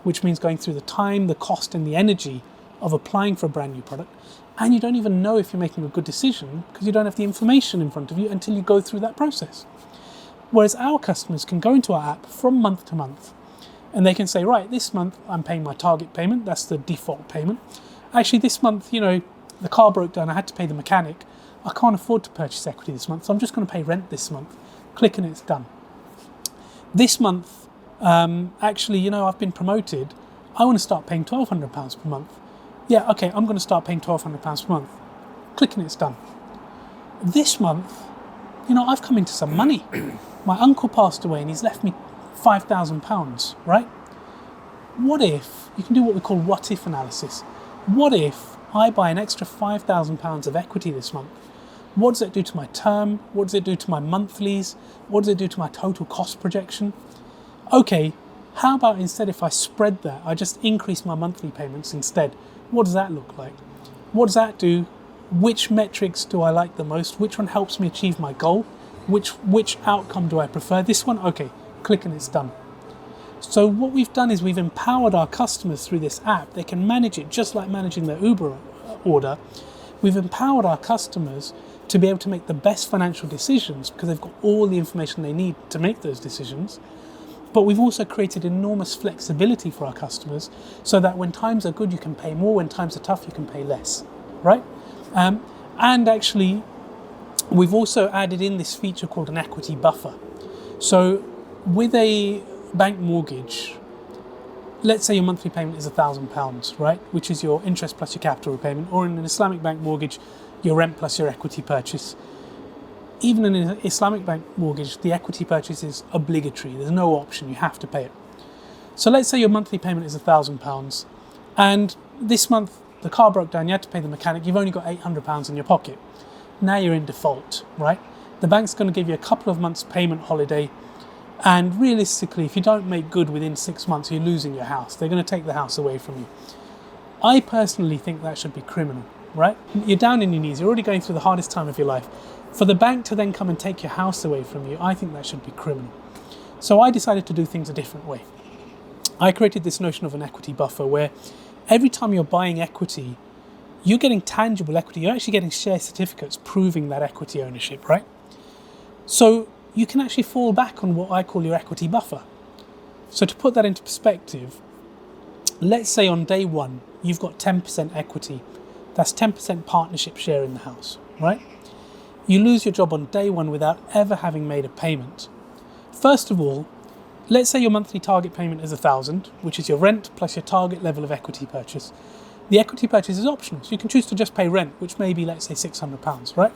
A: which means going through the time, the cost and the energy of applying for a brand new product. And you don't even know if you're making a good decision because you don't have the information in front of you until you go through that process. Whereas our customers can go into our app from month to month and they can say, right, this month I'm paying my target payment. That's the default payment. Actually, this month, the car broke down. I had to pay the mechanic. I can't afford to purchase equity this month, so I'm just going to pay rent this month. Click and it's done. This month, I've been promoted. I want to start paying £1,200 per month. Yeah, okay, I'm going to start paying £1,200 per month. Click and it's done. This month, I've come into some money. My uncle passed away and he's left me £5,000, right? What if, you can do what we call what if analysis. What if I buy an extra £5,000 of equity this month? What does it do to my term? What does it do to my monthlies? What does it do to my total cost projection? Okay, how about instead if I spread that, I just increase my monthly payments instead? What does that look like? What does that do? Which metrics do I like the most? Which one helps me achieve my goal? Which outcome do I prefer? This one? Okay, click and it's done. So what we've done is we've empowered our customers through this app. They can manage it just like managing their Uber order. We've empowered our customers to be able to make the best financial decisions because they've got all the information they need to make those decisions. But we've also created enormous flexibility for our customers so that when times are good, you can pay more. When times are tough, you can pay less, right? And actually, we've also added in this feature called an equity buffer. So with a bank mortgage, let's say your monthly payment is £1,000, right? Which is your interest plus your capital repayment, or in an Islamic bank mortgage, your rent plus your equity purchase. Even in an Islamic bank mortgage, the equity purchase is obligatory. There's no option, you have to pay it. So let's say your monthly payment is £1,000 and this month the car broke down, you had to pay the mechanic, you've only got £800 in your pocket. Now you're in default, right? The bank's going to give you a couple of months payment holiday, and realistically, if you don't make good within 6 months, you're losing your house. They're going to take the house away from you. I personally think that should be criminal, right? You're down on your knees, you're already going through the hardest time of your life. For the bank to then come and take your house away from you, I think that should be criminal. So I decided to do things a different way. I created this notion of an equity buffer where every time you're buying equity, you're getting tangible equity. You're actually getting share certificates proving that equity ownership, right? So you can actually fall back on what I call your equity buffer. So to put that into perspective, let's say on day one, you've got 10% equity. That's 10% partnership share in the house, right? You lose your job on day one without ever having made a payment. First of all, let's say your monthly target payment is £1,000, which is your rent plus your target level of equity purchase. The equity purchase is optional, so you can choose to just pay rent, which may be, let's say, £600, right?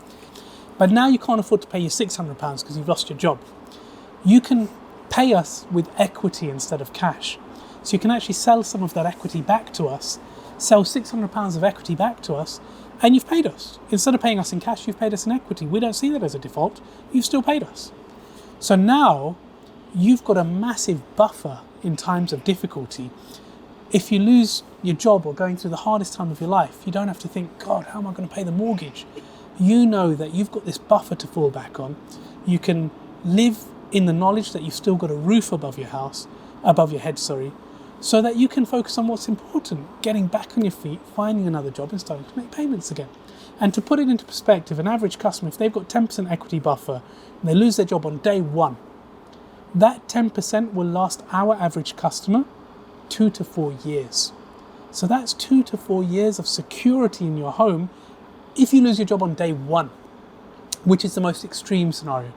A: But now you can't afford to pay your £600 because you've lost your job. you can pay us with equity instead of cash. So you can actually sell some of that equity back to us, sell £600 of equity back to us, and you've paid us. Instead of paying us in cash, you've paid us in equity. We don't see that as a default. You've still paid us. So now you've got a massive buffer in times of difficulty. If you lose your job or going through the hardest time of your life, you don't have to think, God, how am I going to pay the mortgage? You know that you've got this buffer to fall back on. You can live in the knowledge that you've still got a roof above your head, so that you can focus on what's important, getting back on your feet, finding another job and starting to make payments again. And to put it into perspective, an average customer, if they've got 10% equity buffer and they lose their job on day one, that 10% will last our average customer 2 to 4 years. So that's 2 to 4 years of security in your home if you lose your job on day one, which is the most extreme scenario.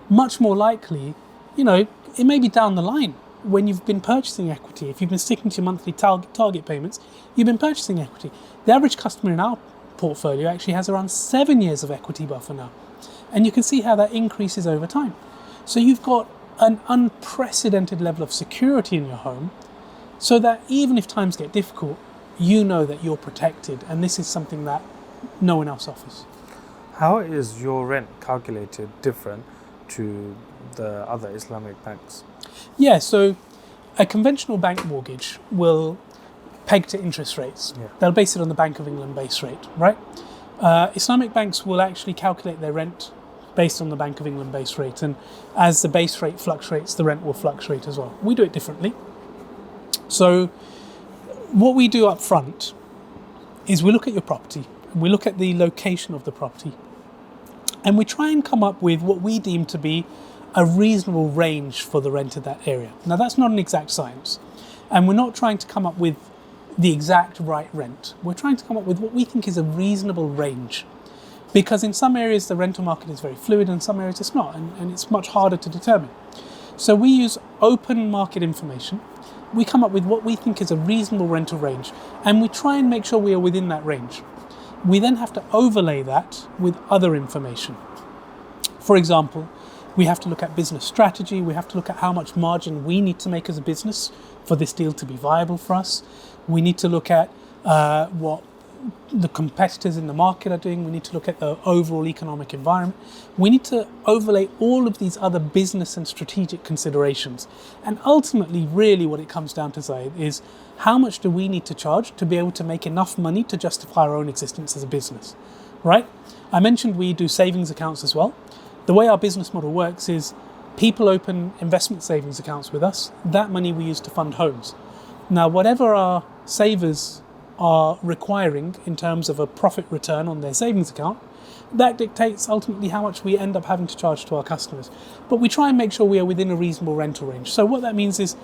A: Much more likely, it may be down the line when you've been purchasing equity. If you've been sticking to your monthly target payments, you've been purchasing equity. The average customer in our portfolio actually has around 7 years of equity buffer now. And you can see how that increases over time. So you've got an unprecedented level of security in your home, so that even if times get difficult, you know that you're protected. And this is something that no one else offers.
B: How is your rent calculated different to the other Islamic banks?
A: Yeah, so a conventional bank mortgage will peg to interest rates.
B: Yeah.
A: They'll base it on the Bank of England base rate, right? Islamic banks will actually calculate their rent based on the Bank of England base rate, and as the base rate fluctuates, the rent will fluctuate as well. We do it differently. So what we do up front is we look at your property, we look at the location of the property, and we try and come up with what we deem to be a reasonable range for the rent of that area. Now, that's not an exact science, and we're not trying to come up with the exact right rent. We're trying to come up with what we think is a reasonable range, because in some areas the rental market is very fluid and some areas it's not, and it's much harder to determine. So we use open market information. We come up with what we think is a reasonable rental range, and we try and make sure we are within that range. We then have to overlay that with other information. For example, we have to look at business strategy. We have to look at how much margin we need to make as a business for this deal to be viable for us. We need to look at what the competitors in the market are doing. We need to look at the overall economic environment. We need to overlay all of these other business and strategic considerations. And ultimately, really what it comes down to, Zaid, is how much do we need to charge to be able to make enough money to justify our own existence as a business, right? I mentioned we do savings accounts as well. The way our business model works is people open investment savings accounts with us. That money we use to fund homes. Now, whatever our savers are requiring in terms of a profit return on their savings account, that dictates ultimately how much we end up having to charge to our customers. But we try and make sure we are within a reasonable rental range. So what that means is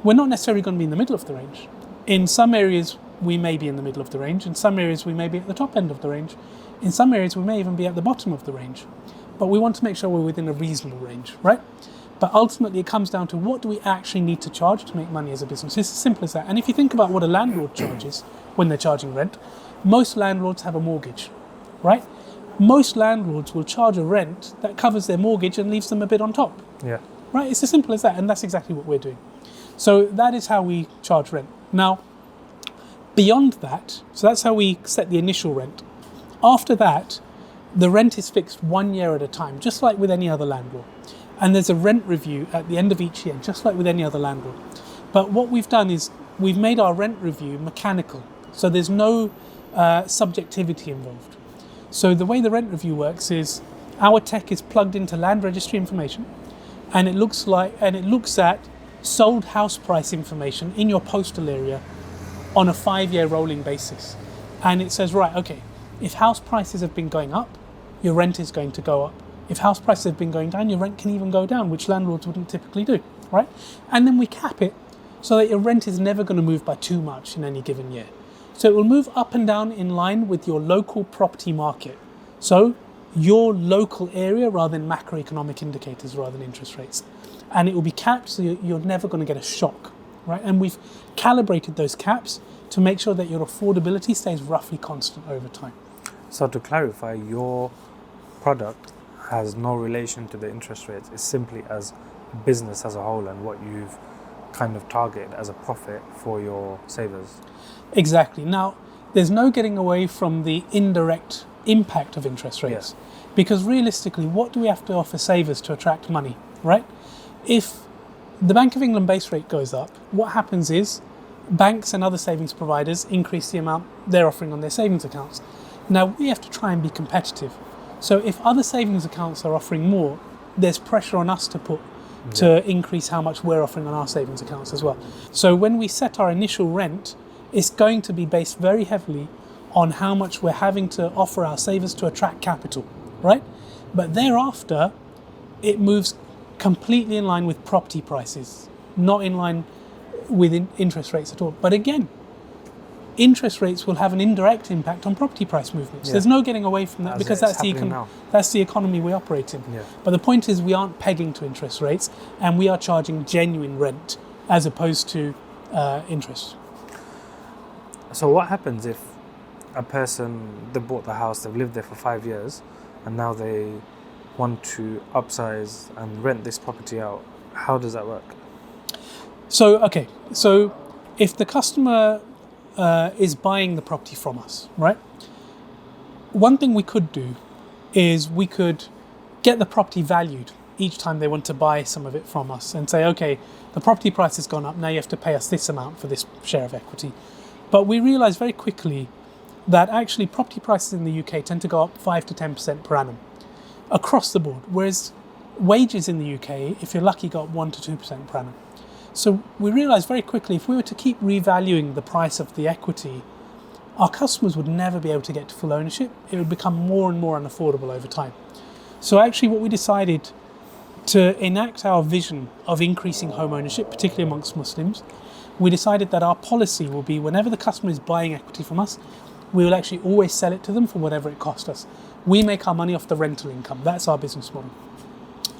A: we're not necessarily going to be in the middle of the range. In some areas, we may be in the middle of the range. In some areas, we may be at the top end of the range. In some areas, we may even be at the bottom of the range. But we want to make sure we're within a reasonable range, right? But ultimately, it comes down to what do we actually need to charge to make money as a business. It's as simple as that. And if you think about what a landlord charges when they're charging rent, most landlords have a mortgage, right? Most landlords will charge a rent that covers their mortgage and leaves them a bit on top.
B: Yeah.
A: Right? It's as simple as that. And that's exactly what we're doing. So that is how we charge rent. Now, beyond that, so that's how we set the initial rent. After that, the rent is fixed 1 year at a time, just like with any other landlord. And there's a rent review at the end of each year, just like with any other landlord. But what we've done is we've made our rent review mechanical. So there's no subjectivity involved. So the way the rent review works is our tech is plugged into land registry information, and it looks at sold house price information in your postal area on a 5-year rolling basis. And it says, right, okay, if house prices have been going up, your rent is going to go up. If house prices have been going down, your rent can even go down, which landlords wouldn't typically do, right? And then we cap it so that your rent is never going to move by too much in any given year. So it will move up and down in line with your local property market. So your local area rather than macroeconomic indicators rather than interest rates. And it will be capped so you're never going to get a shock, right? And we've calibrated those caps to make sure that your affordability stays roughly constant over time.
B: So to clarify, your product has no relation to the interest rates. It's simply as business as a whole and what you've kind of targeted as a profit for your savers.
A: Exactly. Now, there's no getting away from the indirect impact of interest rates.
B: Yeah.
A: Because realistically, what do we have to offer savers to attract money, right? If the Bank of England base rate goes up, what happens is banks and other savings providers increase the amount they're offering on their savings accounts. Now, we have to try and be competitive. So if other savings accounts are offering more, there's pressure on us to increase how much we're offering on our savings accounts as well. So when we set our initial rent, it's going to be based very heavily on how much we're having to offer our savers to attract capital, right? But thereafter, it moves completely in line with property prices, not in line with interest rates at all. But again, interest rates will have an indirect impact on property price movements.
B: Yeah.
A: There's no getting away from that, because that's the economy we operate in.
B: Yeah.
A: But the point is, we aren't pegging to interest rates, and we are charging genuine rent as opposed to interest.
B: So what happens if a person, they bought the house, they've lived there for 5 years, and now they want to upsize and rent this property out? How does that work?
A: So if the customer is buying the property from us, right? One thing we could do is we could get the property valued each time they want to buy some of it from us and say, okay, the property price has gone up, now you have to pay us this amount for this share of equity. But we realise very quickly that actually property prices in the UK tend to go up 5 to 10% per annum across the board, whereas wages in the UK, if you're lucky, go up 1 to 2% per annum. So we realised very quickly, if we were to keep revaluing the price of the equity, our customers would never be able to get to full ownership. It would become more and more unaffordable over time. So actually what we decided to enact our vision of increasing home ownership, particularly amongst Muslims, we decided that our policy will be, whenever the customer is buying equity from us, we will actually always sell it to them for whatever it cost us. We make our money off the rental income. That's our business model.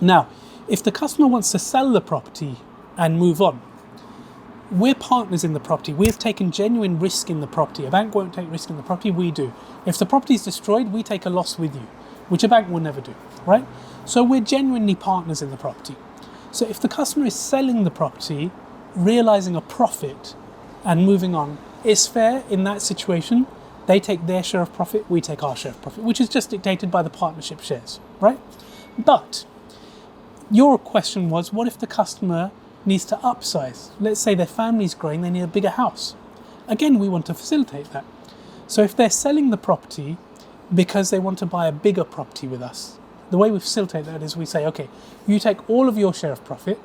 A: Now, if the customer wants to sell the property and move on, we're partners in the property. We've taken genuine risk in the property. A bank won't take risk in the property, we do. If the property is destroyed, we take a loss with you, which a bank will never do, right? So we're genuinely partners in the property. So if the customer is selling the property, realizing a profit and moving on, it's fair in that situation. They take their share of profit, we take our share of profit, which is just dictated by the partnership shares, right? But your question was, what if the customer needs to upsize? Let's say their family's growing, they need a bigger house. Again, we want to facilitate that. So if they're selling the property because they want to buy a bigger property with us, the way we facilitate that is we say, okay, you take all of your share of profit,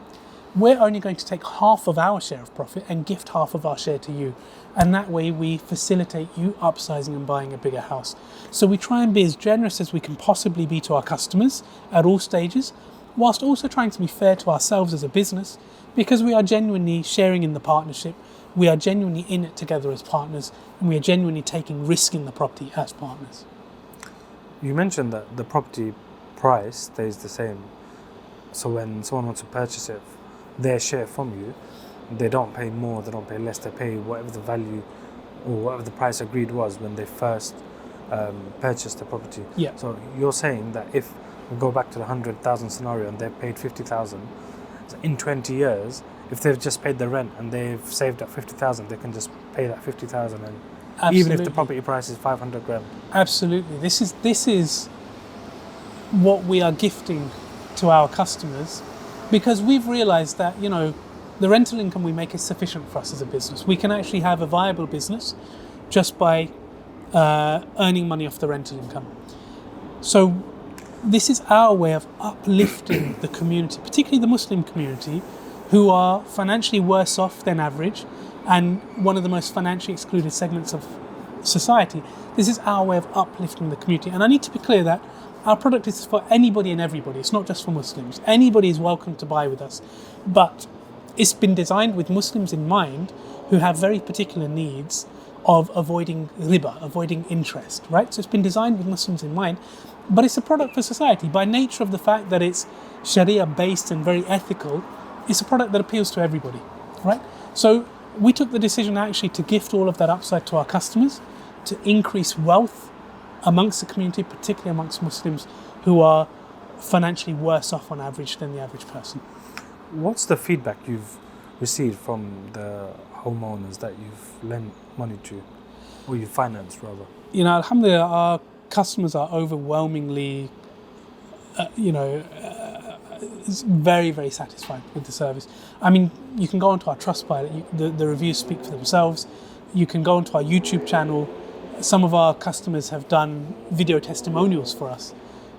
A: we're only going to take half of our share of profit and gift half of our share to you. And that way we facilitate you upsizing and buying a bigger house. So we try and be as generous as we can possibly be to our customers at all stages, whilst also trying to be fair to ourselves as a business, because we are genuinely sharing in the partnership, we are genuinely in it together as partners, and we are genuinely taking risk in the property as partners.
B: You mentioned that the property price stays the same. So when someone wants to purchase it, their share from you, they don't pay more, they don't pay less, they pay whatever the value or whatever the price agreed was when they first purchased the property.
A: Yeah.
B: So you're saying that if we go back to the 100,000 scenario and they've paid 50,000, so in 20 years, if they've just paid the rent and they've saved up 50,000, they can just pay that 50,000, and
A: Absolutely.
B: even if the property price is 500 grand.
A: Absolutely. This is what we are gifting to our customers, because we've realized that, you know, the rental income we make is sufficient for us as a business. We can actually have a viable business just by earning money off the rental income. So this is our way of uplifting the community, particularly the Muslim community, who are financially worse off than average and one of the most financially excluded segments of society. This is our way of uplifting the community. And I need to be clear that our product is for anybody and everybody. It's not just for Muslims. Anybody is welcome to buy with us. But it's been designed with Muslims in mind who have very particular needs of avoiding riba, avoiding interest, right? So it's been designed with Muslims in mind, but it's a product for society. By nature of the fact that it's Sharia based and very ethical, it's a product that appeals to everybody, right? So we took the decision actually to gift all of that upside to our customers, to increase wealth amongst the community, particularly amongst Muslims who are financially worse off on average than the average person.
B: what's the feedback you've received from the homeowners that you've lent money to, or you financed rather?
A: Alhamdulillah, our customers are overwhelmingly, is very, very satisfied with the service. I mean, you can go onto our Trustpilot, the reviews speak for themselves. You can go onto our YouTube channel. Some of our customers have done video testimonials for us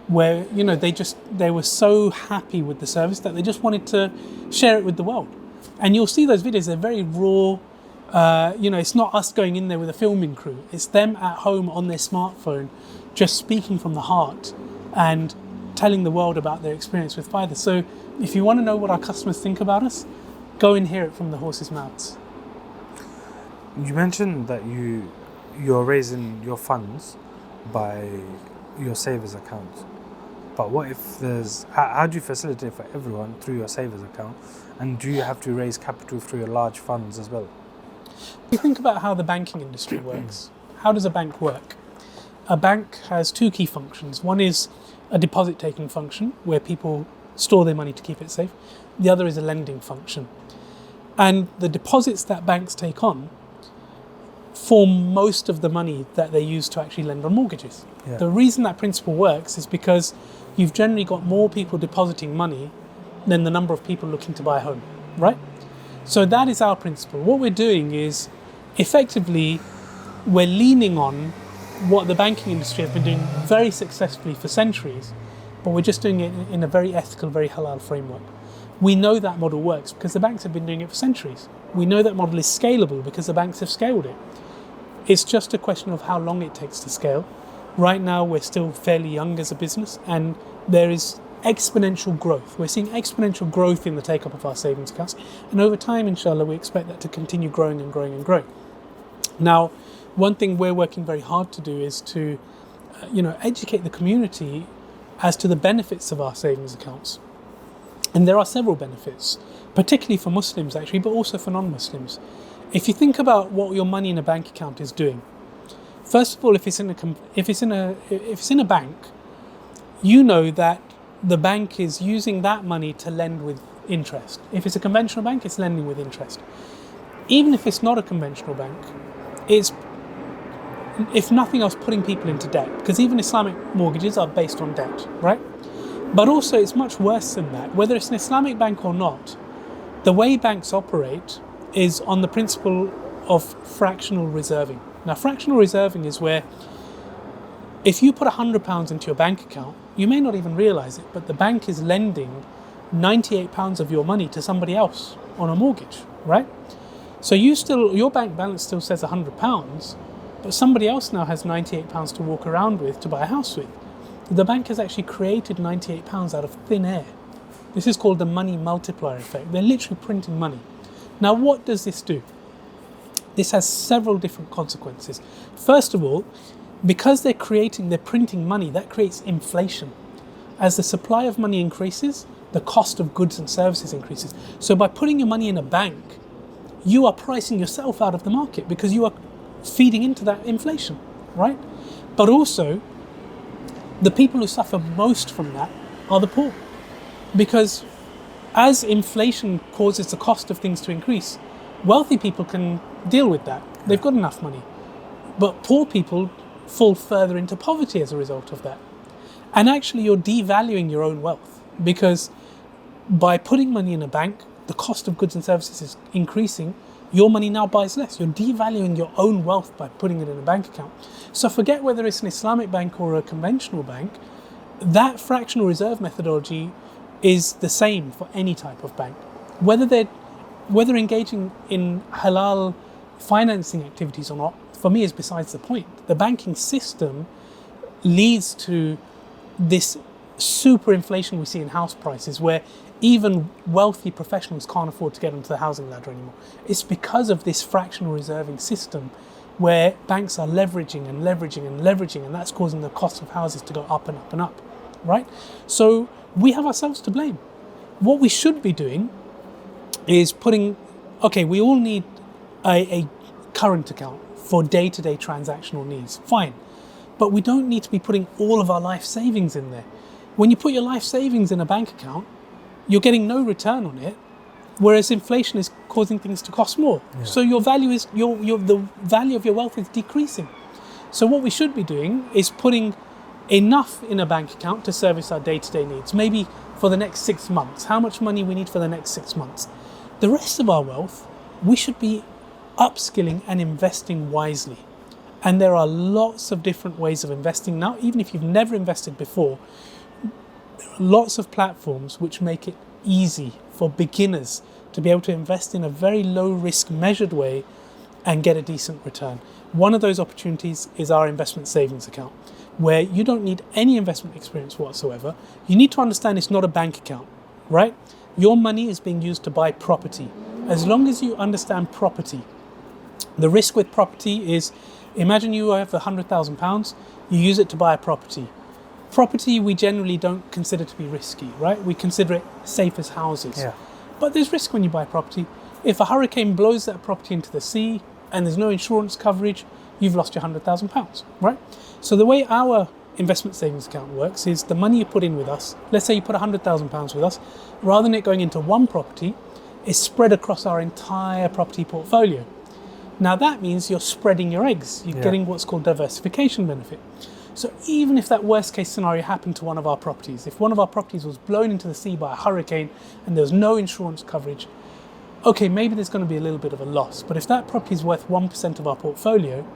A: where, they were so happy with the service that they just wanted to share it with the world. And you'll see those videos, they're very raw. It's not us going in there with a filming crew. It's them at home on their smartphone, just speaking from the heart and telling the world about their experience with Pfida. So if you want to know what our customers think about us, go and hear it from the horse's mouths.
B: You mentioned that you're raising your funds by your savers account. But what if how do you facilitate for everyone through your savers account? And do you have to raise capital through your large funds as well?
A: You think about how the banking industry works. How does a bank work? A bank has two key functions. One is a deposit taking function where people store their money to keep it safe. The other is a lending function. And the deposits that banks take on form most of the money that they use to actually lend on mortgages.
B: Yeah.
A: The reason that principle works is because you've generally got more people depositing money than the number of people looking to buy a home, right? So that is our principle. What we're doing is effectively we're leaning on what the banking industry has been doing very successfully for centuries, but we're just doing it in a very ethical, very halal framework. We know that model works because the banks have been doing it for centuries. We know that model is scalable because the banks have scaled it. It's just a question of how long it takes to scale. Right now, we're still fairly young as a business, and there is exponential growth. We're seeing exponential growth in the take-up of our savings accounts, and over time, inshallah, we expect that to continue growing and growing and growing. Now, one thing we're working very hard to do is to, educate the community as to the benefits of our savings accounts. And there are several benefits, particularly for Muslims actually, but also for non-Muslims. If you think about what your money in a bank account is doing, first of all, if it's in a bank, you know that the bank is using that money to lend with interest. If it's a conventional bank, it's lending with interest. Even if it's not a conventional bank, it's, if nothing else, putting people into debt, because even Islamic mortgages are based on debt, right? But also it's much worse than that. Whether it's an Islamic bank or not, the way banks operate is on the principle of fractional reserving. Now, fractional reserving is where if you put £100 into your bank account, you may not even realise it, but the bank is lending £98 of your money to somebody else on a mortgage, right? So your bank balance still says £100, but somebody else now has £98 to walk around with to buy a house with. The bank has actually created £98 out of thin air. This is called the money multiplier effect. They're literally printing money. Now, what does this do? This has several different consequences. First of all, because they're printing money, that creates inflation. As the supply of money increases, the cost of goods and services increases. So by putting your money in a bank, you are pricing yourself out of the market because you are feeding into that inflation, right? But also, the people who suffer most from that are the poor. Because as inflation causes the cost of things to increase, wealthy people can deal with that. They've got enough money. But poor people fall further into poverty as a result of that. And actually, you're devaluing your own wealth, because by putting money in a bank, the cost of goods and services is increasing. Your money now buys less. You're devaluing your own wealth by putting it in a bank account. So forget whether it's an Islamic bank or a conventional bank, that fractional reserve methodology is the same for any type of bank. Whether engaging in halal financing activities or not, for me, is besides the point. The banking system leads to this super inflation we see in house prices, where even wealthy professionals can't afford to get onto the housing ladder anymore. It's because of this fractional reserving system where banks are leveraging and leveraging and leveraging, and that's causing the cost of houses to go up and up and up, right? So we have ourselves to blame. What we should be doing is we all need a current account for day-to-day transactional needs, fine. But we don't need to be putting all of our life savings in there. When you put your life savings in a bank account, you're getting no return on it, whereas inflation is causing things to cost more.
B: Yeah.
A: So your value is the value of your wealth is decreasing. So what we should be doing is putting enough in a bank account to service our day-to-day needs, maybe for the next 6 months, how much money we need for the next 6 months. The rest of our wealth, we should be upskilling and investing wisely. And there are lots of different ways of investing now. Even if you've never invested before, there are lots of platforms which make it easy for beginners to be able to invest in a very low risk measured way and get a decent return. One of those opportunities is our investment savings account, where you don't need any investment experience whatsoever. You need to understand it's not a bank account, right? Your money is being used to buy property. As long as you understand property, the risk with property is, imagine you have £100,000, you use it to buy a property. Property we generally don't consider to be risky, right? We consider it safe as houses.
B: Yeah.
A: But there's risk when you buy property. If a hurricane blows that property into the sea and there's no insurance coverage, you've lost your £100,000, right? So the way our investment savings account works is the money you put in with us, let's say you put £100,000 with us, rather than it going into one property, it's spread across our entire property portfolio. Now that means you're spreading your eggs. You're getting what's called diversification benefit. So even if that worst case scenario happened to one of our properties, if one of our properties was blown into the sea by a hurricane and there was no insurance coverage, okay, maybe there's going to be a little bit of a loss. But if that property is worth 1% of our portfolio,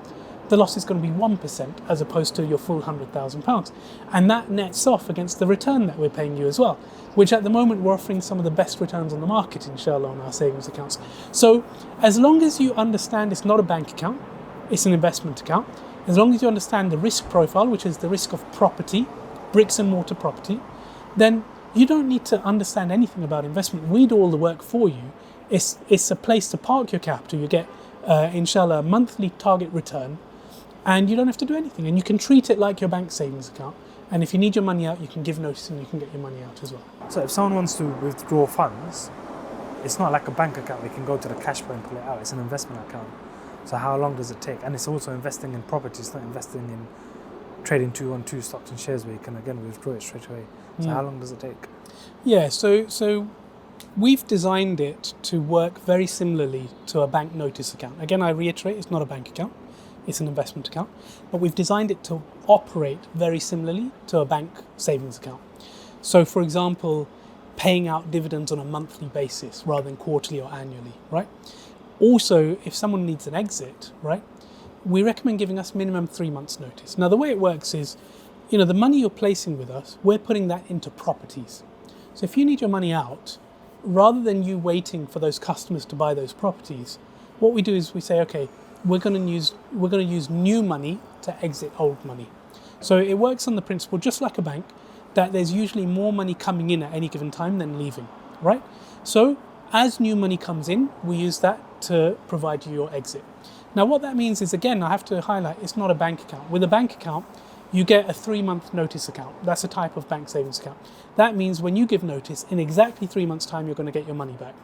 A: the loss is going to be 1% as opposed to your full £100,000. And that nets off against the return that we're paying you as well, which at the moment we're offering some of the best returns on the market, inshallah, on our savings accounts. So as long as you understand it's not a bank account, it's an investment account, as long as you understand the risk profile, which is the risk of property, bricks and mortar property, then you don't need to understand anything about investment. We do all the work for you. It's a place to park your capital. You get, inshallah, a monthly target return, and you don't have to do anything. And you can treat it like your bank savings account. And if you need your money out, you can give notice and you can get your money out as well.
B: So if someone wants to withdraw funds, it's not like a bank account. They can go to the cash point and pull it out. It's an investment account. So how long does it take? And it's also investing in property. It's not investing in trading 2-on-2 stocks and shares where you can again withdraw it straight away. So how long does it take?
A: Yeah, so we've designed it to work very similarly to a bank notice account. Again, I reiterate, it's not a bank account. It's an investment account. But we've designed it to operate very similarly to a bank savings account. So for example, paying out dividends on a monthly basis rather than quarterly or annually, right? Also, if someone needs an exit, right, we recommend giving us minimum 3 months notice. Now, the way it works is, the money you're placing with us, we're putting that into properties. So if you need your money out, rather than you waiting for those customers to buy those properties, what we do is we say, okay, we're going to use new money to exit old money. So it works on the principle, just like a bank, that there's usually more money coming in at any given time than leaving, right? So as new money comes in, we use that to provide you your exit. Now what that means is, again, I have to highlight, it's not a bank account. With a bank account, you get a 3-month notice account. That's a type of bank savings account. That means when you give notice, in exactly 3 months' time, you're going to get your money back.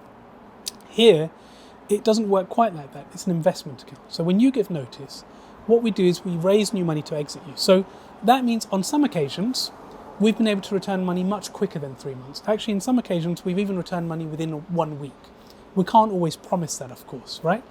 A: Here, it doesn't work quite like that. It's an investment account. So when you give notice, what we do is we raise new money to exit you. So that means on some occasions, we've been able to return money much quicker than 3 months. Actually, in some occasions, we've even returned money within 1 week. We can't always promise that, of course, right?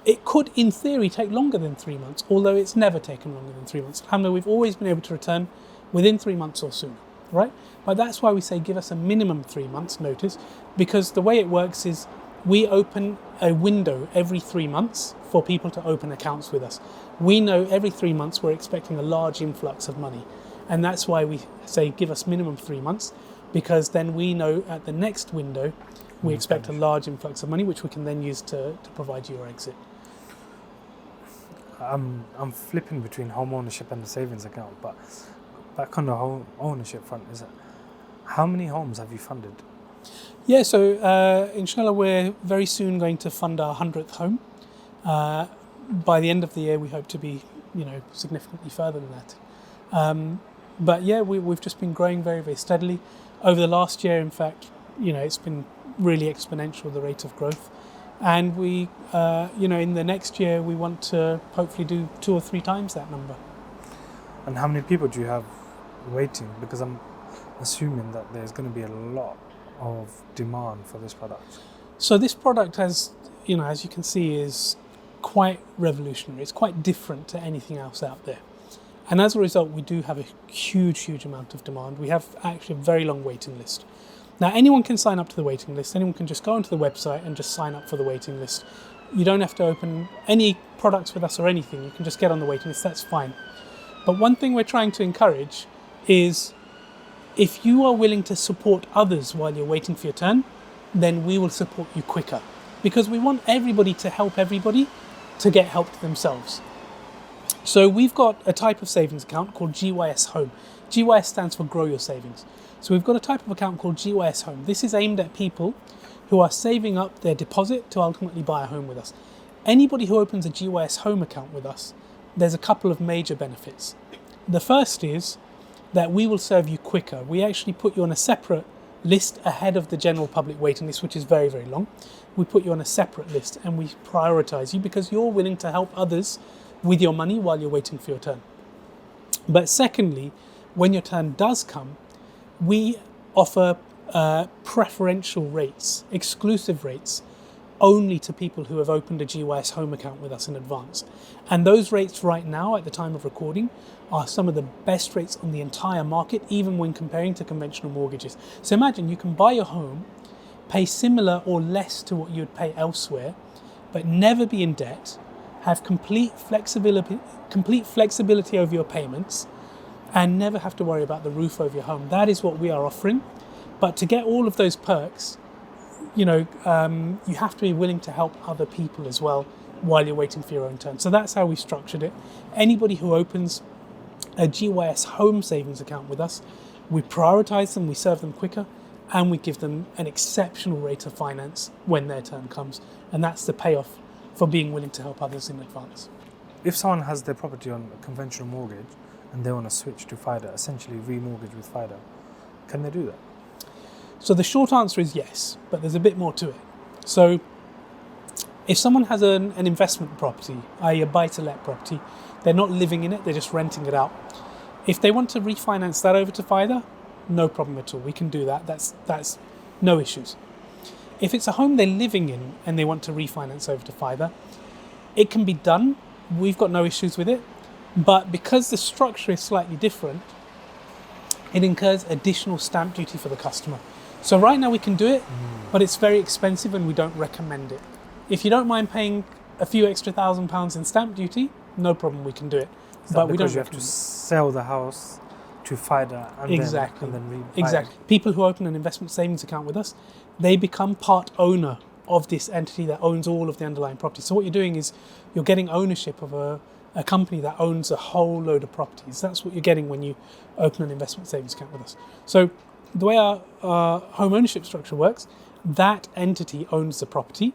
A: It could, in theory, take longer than 3 months, although it's never taken longer than 3 months. Alhamdulillah, we've always been able to return within 3 months or sooner, right? But that's why we say give us a minimum 3 months notice, because the way it works is we open a window every 3 months for people to open accounts with us. We know every 3 months we're expecting a large influx of money. And that's why we say give us minimum 3 months, because then we know at the next window we expect a large influx of money, which we can then use to provide you your exit.
B: I'm flipping between home ownership and the savings account, but back on the home ownership front, how many homes have you funded?
A: Yeah, so inshallah, we're very soon going to fund our 100th home. By the end of the year, we hope to be, significantly further than that. But yeah, we've just been growing very, very steadily. Over the last year, in fact, it's been really exponential, the rate of growth. And we, in the next year, we want to hopefully do 2 or 3 times that number.
B: And how many people do you have waiting? Because I'm assuming that there's going to be a lot of demand for this product?
A: So this product has, as you can see, is quite revolutionary. It's quite different to anything else out there. And as a result, we do have a huge amount of demand. We have actually a very long waiting list. Now, anyone can sign up to the waiting list. Anyone can just go onto the website and just sign up for the waiting list. You don't have to open any products with us or anything. You can just get on the waiting list. That's fine. But one thing we're trying to encourage is if you are willing to support others while you're waiting for your turn, then we will support you quicker. Because we want everybody to help everybody to get help themselves. So we've got a type of savings account called GYS Home. GYS stands for Grow Your Savings. So we've got a type of account called GYS Home. This is aimed at people who are saving up their deposit to ultimately buy a home with us. Anybody who opens a GYS Home account with us, there's a couple of major benefits. The first is that we will serve you quicker. We actually put you on a separate list ahead of the general public waiting list, which is very long. We put you on a separate list and we prioritize you because you're willing to help others with your money while you're waiting for your turn. But secondly, when your turn does come, we offer preferential rates, exclusive rates, only to people who have opened a GYS Home account with us in advance. And those rates right now, at the time of recording, are some of the best rates on the entire market, even when comparing to conventional mortgages. So imagine you can buy your home, pay similar or less to what you would pay elsewhere, but never be in debt, have complete flexibility over your payments, and never have to worry about the roof over your home. That is what we are offering. But to get all of those perks, you have to be willing to help other people as well while you're waiting for your own turn. So that's how we structured it. Anybody who opens a GYS Home savings account with us, we prioritize them, we serve them quicker, and we give them an exceptional rate of finance when their turn comes. And that's the payoff for being willing to help others in advance.
B: If someone has their property on a conventional mortgage and they want to switch to Pfida, essentially remortgage with Pfida, can they do that?
A: So the short answer is yes, but there's a bit more to it. So if someone has an investment property, i.e. a buy-to-let property, they're not living in it, they're just renting it out. If they want to refinance that over to Pfida, no problem at all. We can do that. That's no issues. If it's a home they're living in and they want to refinance over to Pfida, it can be done. We've got no issues with it. But because the structure is slightly different, it incurs additional stamp duty for the customer. So right now we can do it, but it's very expensive and we don't recommend it. If you don't mind paying a few extra £1,000 in stamp duty, no problem, we can do it.
B: But we don't have to sell the house to Pfida and then
A: Exactly. People who open an investment savings account with us, they become part owner of this entity that owns all of the underlying property. So what you're doing is you're getting ownership of a company that owns a whole load of properties. That's what you're getting when you open an investment savings account with us. So the way our home ownership structure works, that entity owns the property.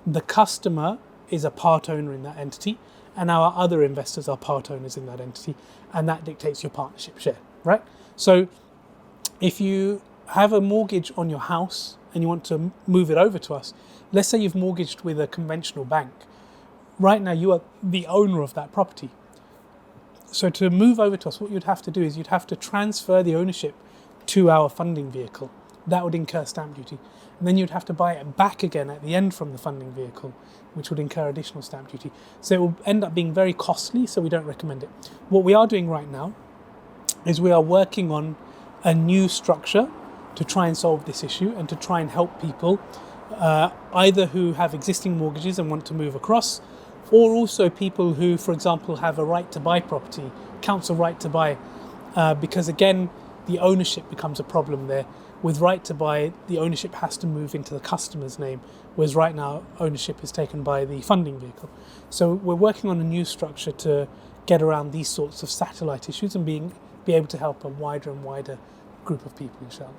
A: The customer is a part owner in that entity, and our other investors are part owners in that entity, and that dictates your partnership share, right? So if you have a mortgage on your house and you want to move it over to us, let's say you've mortgaged with a conventional bank. Right now you are the owner of that property. So to move over to us, what you'd have to do is you'd have to transfer the ownership to our funding vehicle. That would incur stamp duty. And then you'd have to buy it back again at the end from the funding vehicle, which would incur additional stamp duty. So it will end up being very costly, so we don't recommend it. What we are doing right now is we are working on a new structure to try and solve this issue and to try and help people either who have existing mortgages and want to move across, or also people who, for example, have a right to buy property, council right to buy, because again, the ownership becomes a problem there. With right to buy, the ownership has to move into the customer's name, whereas right now ownership is taken by the funding vehicle. So we're working on a new structure to get around these sorts of satellite issues and be able to help a wider and wider group of people, inshallah.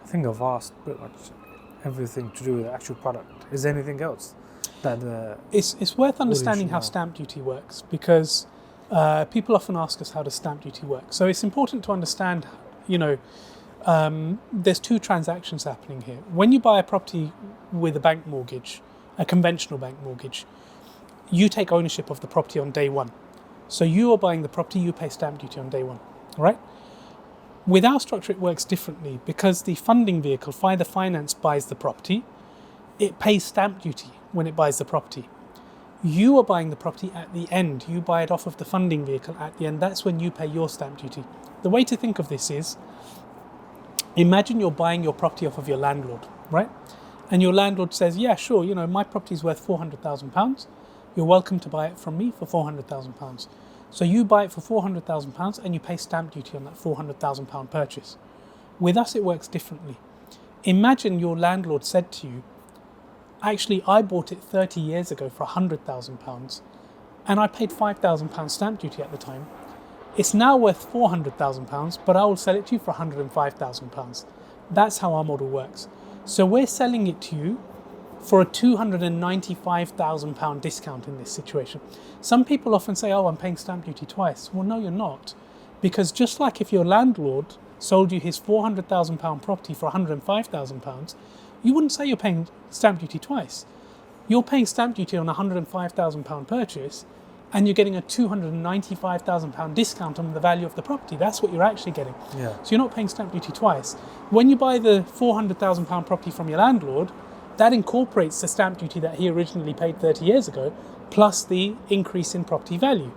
B: I think I've asked pretty much everything to do with the actual product. Is there anything else that
A: it's worth understanding how stamp duty works, because people often ask us how does stamp duty work. So it's important to understand, there's two transactions happening here. When you buy a property with a bank mortgage, a conventional bank mortgage, you take ownership of the property on day one. So you are buying the property, you pay stamp duty on day one, all right? With our structure, it works differently because the funding vehicle, Pfida Finance, buys the property. It pays stamp duty when it buys the property. You are buying the property at the end. You buy it off of the funding vehicle at the end. That's when you pay your stamp duty. The way to think of this is, imagine you're buying your property off of your landlord, right? And your landlord says, yeah, sure, my property is worth £400,000. You're welcome to buy it from me for £400,000. So you buy it for £400,000 and you pay stamp duty on that £400,000 purchase. With us, it works differently. Imagine your landlord said to you, actually, I bought it 30 years ago for £100,000 and I paid £5,000 stamp duty at the time. It's now worth £400,000, but I will sell it to you for £105,000. That's how our model works. So we're selling it to you for a £295,000 discount in this situation. Some people often say, oh, I'm paying stamp duty twice. Well, no, you're not. Because just like if your landlord sold you his £400,000 property for £105,000, you wouldn't say you're paying stamp duty twice. You're paying stamp duty on a £105,000 purchase and you're getting a £295,000 discount on the value of the property. That's what you're actually getting.
B: Yeah.
A: So you're not paying stamp duty twice. When you buy the £400,000 property from your landlord, that incorporates the stamp duty that he originally paid 30 years ago, plus the increase in property value.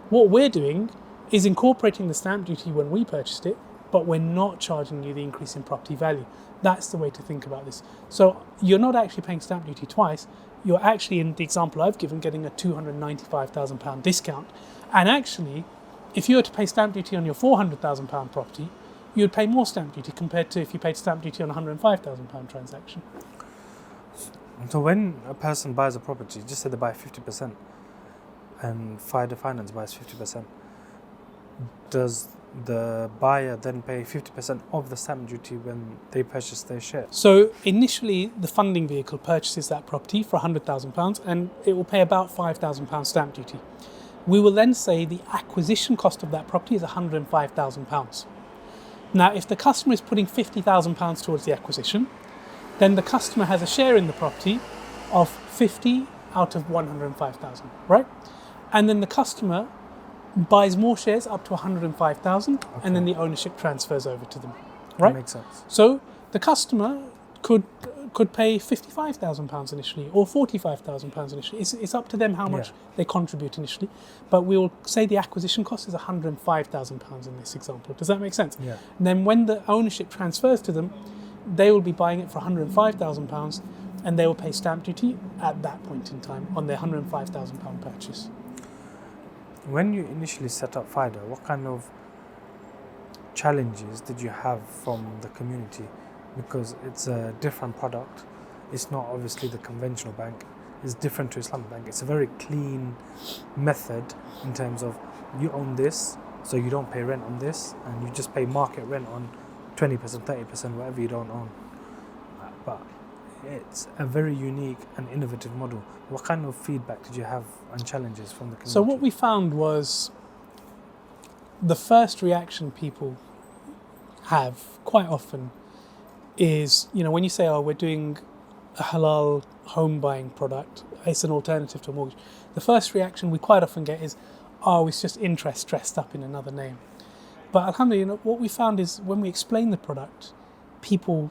A: What we're doing is incorporating the stamp duty when we purchased it, but we're not charging you the increase in property value. That's the way to think about this. So you're not actually paying stamp duty twice. You're actually, in the example I've given, getting a £295,000 discount. And actually, if you were to pay stamp duty on your £400,000 property, you'd pay more stamp duty compared to if you paid stamp duty on a £105,000 transaction.
B: So when a person buys a property, just say they buy 50% and Pfida Finance buys 50%, does the buyer then pay 50% of the stamp duty when they purchase their share?
A: So initially, the funding vehicle purchases that property for £100,000 and it will pay about £5,000 stamp duty. We will then say the acquisition cost of that property is £105,000. Now, if the customer is putting £50,000 towards the acquisition, then the customer has a share in the property of 50 out of 105,000, right? And then the customer buys more shares up to 105,000, and then the ownership transfers over to them, right?
B: That makes sense.
A: So the customer could pay £55,000 initially or £45,000 initially. It's up to them how much they contribute initially, but we will say the acquisition cost is £105,000 in this example. Does that make sense?
B: Yeah.
A: And then when the ownership transfers to them, they will be buying it for £105,000 and they will pay stamp duty at that point in time on their £105,000 purchase.
B: When you initially set up Pfida, what kind of challenges did you have from the community? Because it's a different product. It's not obviously the conventional bank. It's different to Islamic Bank. It's a very clean method in terms of you own this, so you don't pay rent on this, and you just pay market rent on 20%, 30%, whatever you don't own. But it's a very unique and innovative model. What kind of feedback did you have and challenges from the community?
A: So what we found was the first reaction people have quite often is, when you say, oh, we're doing a halal home buying product, it's an alternative to a mortgage. The first reaction we quite often get is, oh, it's just interest dressed up in another name. But alhamdulillah, what we found is when we explain the product, people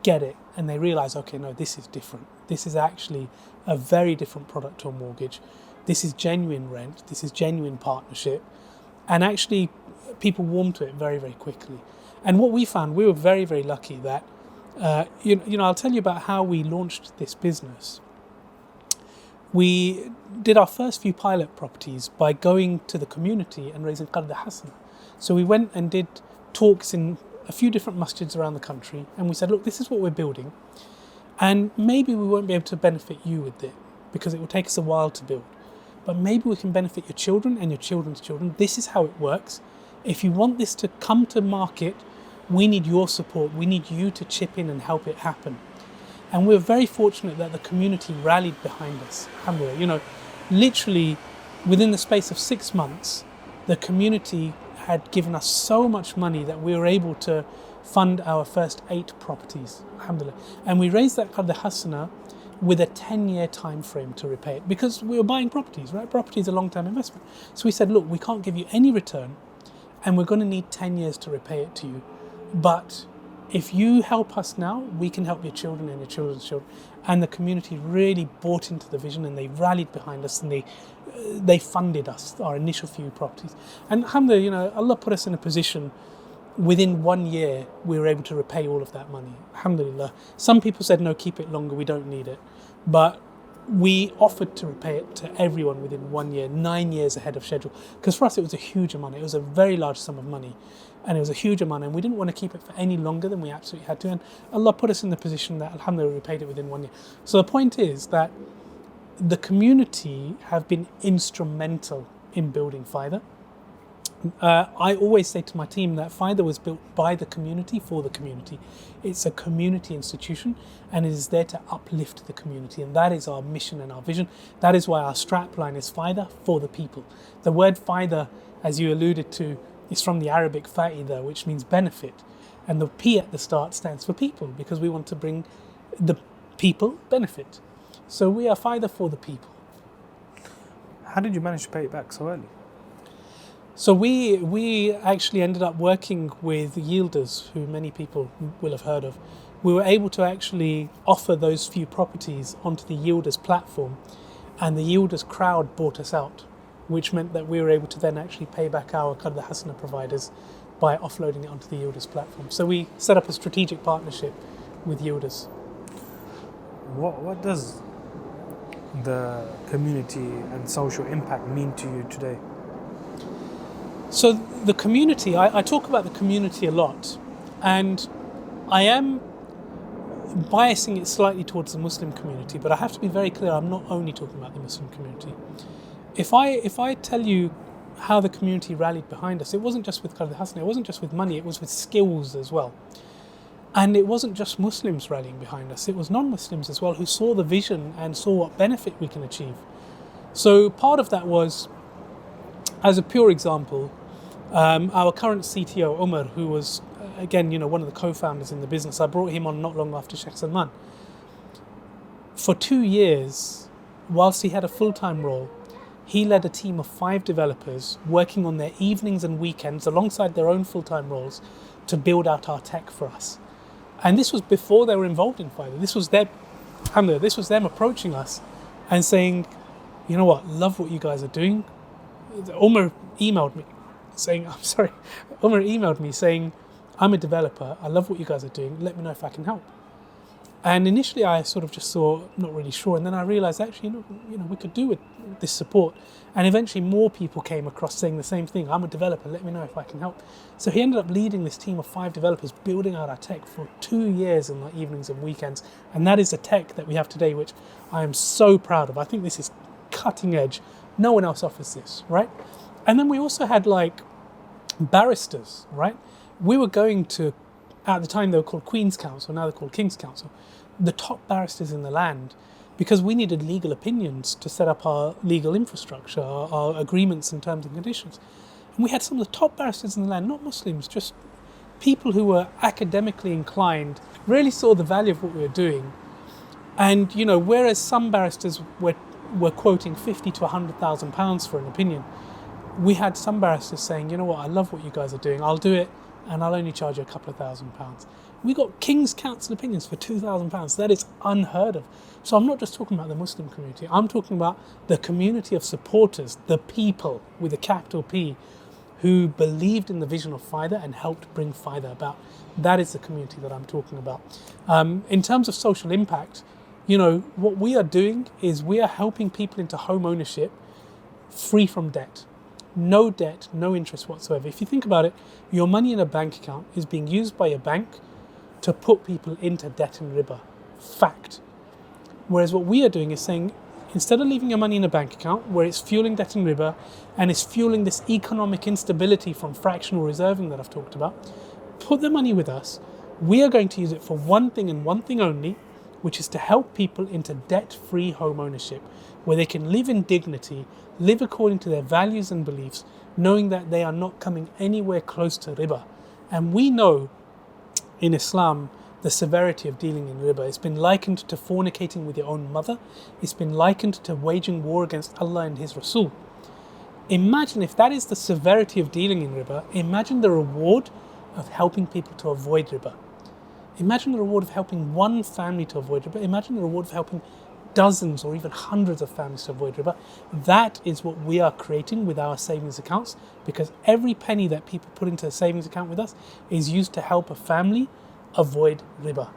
A: get it and they realize, okay, no, this is different. This is actually a very different product to a mortgage. This is genuine rent. This is genuine partnership. And actually, people warm to it very, very quickly. And what we found, we were very, very lucky that, I'll tell you about how we launched this business. We did our first few pilot properties by going to the community and raising qard hasana. So we went and did talks in a few different masjids around the country, and we said, look, this is what we're building, and maybe we won't be able to benefit you with it because it will take us a while to build, but maybe we can benefit your children and your children's children. This is how it works. If you want this to come to market, we need your support. We need you to chip in and help it happen. And we're very fortunate that the community rallied behind us. Alhamdulillah. Literally within the space of 6 months, the community had given us so much money that we were able to fund our first 8 properties, alhamdulillah. And we raised that qard hasana with a 10-year time frame to repay it because we were buying properties, right? Property is a long-term investment. So we said, look, we can't give you any return and we're going to need 10 years to repay it to you. But if you help us now, we can help your children and your children's children. And the community really bought into the vision, and they rallied behind us, and they funded us, our initial few properties. And alhamdulillah, Allah put us in a position, within 1 year, we were able to repay all of that money. Alhamdulillah. Some people said, no, keep it longer, we don't need it. But we offered to repay it to everyone within 1 year, 9 years ahead of schedule. Because for us, it was a huge amount. It was a very large sum of money. And it was a huge amount. And we didn't want to keep it for any longer than we absolutely had to. And Allah put us in the position that, alhamdulillah, we paid it within 1 year. So the point is that the community have been instrumental in building Pfida. I always say to my team that Pfida was built by the community for the community. It's a community institution, and it is there to uplift the community, and that is our mission and our vision. That is why our strapline is Pfida for the people. The word Pfida, as you alluded to, is from the Arabic Fa'ida, which means benefit, and the P at the start stands for people, because we want to bring the people benefit. So we are Pfida for the people.
B: How did you manage to pay it back so early?
A: So we actually ended up working with yielders, who many people will have heard of. We were able to actually offer those few properties onto the yielders platform, and the yielders crowd bought us out, which meant that we were able to then actually pay back our Qard Hasana providers by offloading it onto the yielders platform. So we set up a strategic partnership with yielders.
B: What does the community and social impact mean to you today?
A: So the community, I talk about the community a lot, and I am biasing it slightly towards the Muslim community, but I have to be very clear, I'm not only talking about the Muslim community. If I tell you how the community rallied behind us, it wasn't just with Qard Hasana, it wasn't just with money, it was with skills as well. And it wasn't just Muslims rallying behind us, it was non-Muslims as well, who saw the vision and saw what benefit we can achieve. So part of that was, as a pure example, our current CTO, Umar, who was, again, one of the co-founders in the business, I brought him on not long after Sheikh Salman. For 2 years, whilst he had a full-time role, he led a team of 5 developers working on their evenings and weekends alongside their own full-time roles to build out our tech for us. And this was before they were involved in Pfida. This was them approaching us and saying, you know what, love what you guys are doing. Umar emailed me saying, I'm a developer, I love what you guys are doing, let me know if I can help. And initially I sort of just thought, not really sure, and then I realised actually, we could do with this support. And eventually more people came across saying the same thing, I'm a developer, let me know if I can help. So he ended up leading this team of 5 developers, building out our tech for 2 years in the evenings and weekends. And that is the tech that we have today, which I am so proud of. I think this is cutting edge. No one else offers this, right? And then we also had barristers, right? We were going to, at the time they were called Queen's Counsel, now they're called King's Counsel, the top barristers in the land, because we needed legal opinions to set up our legal infrastructure, our agreements and terms and conditions. And we had some of the top barristers in the land, not Muslims, just people who were academically inclined, really saw the value of what we were doing. And, whereas some barristers were quoting 50 to 100,000 pounds for an opinion, we had some barristers saying, you know what, I love what you guys are doing, I'll do it, and I'll only charge you a couple of £1,000. We got King's Counsel opinions for £2,000. That is unheard of. So I'm not just talking about the Muslim community, I'm talking about the community of supporters, the people with a capital P, who believed in the vision of Pfida and helped bring Pfida about. That is the community that I'm talking about. In terms of social impact, what we are doing is we are helping people into home ownership free from debt. No debt, no interest whatsoever. If you think about it, your money in a bank account is being used by a bank to put people into debt and riba. Fact. Whereas what we are doing is saying, instead of leaving your money in a bank account where it's fueling debt and riba and it's fueling this economic instability from fractional reserving that I've talked about, put the money with us. We are going to use it for one thing and one thing only, which is to help people into debt-free home ownership, where they can live in dignity, live according to their values and beliefs, knowing that they are not coming anywhere close to riba. And we know in Islam the severity of dealing in riba. It's been likened to fornicating with your own mother. It's been likened to waging war against Allah and His Rasul. Imagine if that is the severity of dealing in riba, imagine the reward of helping people to avoid riba. Imagine the reward of helping one family to avoid riba. Imagine the reward of helping dozens or even hundreds of families to avoid riba. That is what we are creating with our savings accounts, because every penny that people put into a savings account with us is used to help a family avoid riba.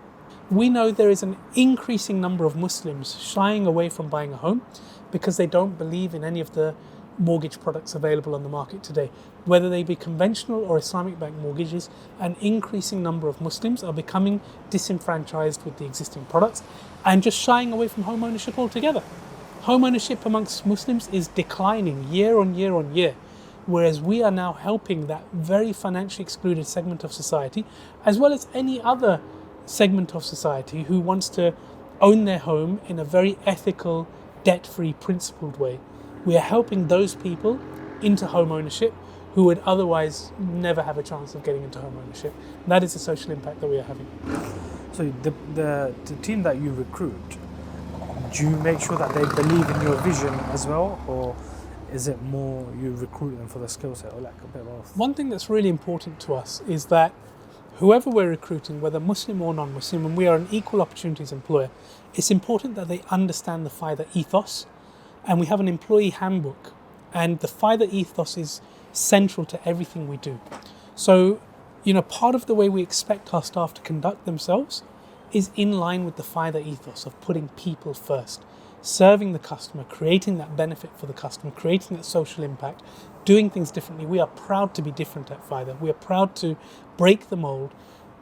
A: We know there is an increasing number of Muslims shying away from buying a home because they don't believe in any of the mortgage products available on the market today. Whether they be conventional or Islamic bank mortgages, an increasing number of Muslims are becoming disenfranchised with the existing products and just shying away from home ownership altogether. Home ownership amongst Muslims is declining year on year on year, whereas we are now helping that very financially excluded segment of society, as well as any other segment of society who wants to own their home in a very ethical, debt-free, principled way. We are helping those people into home ownership who would otherwise never have a chance of getting into home ownership. That is the social impact that we are having.
B: So the team that you recruit, do you make sure that they believe in your vision as well, or is it more you recruit them for the skill set, or like a bit of both?
A: One thing that's really important to us is that whoever we're recruiting, whether Muslim or non-Muslim, and we are an equal opportunities employer, it's important that they understand the Pfida ethos. And we have an employee handbook, and the Pfida ethos is central to everything we do. So, part of the way we expect our staff to conduct themselves is in line with the Pfida ethos of putting people first, serving the customer, creating that benefit for the customer, creating that social impact, doing things differently. We are proud to be different at Pfida. We are proud to break the mold,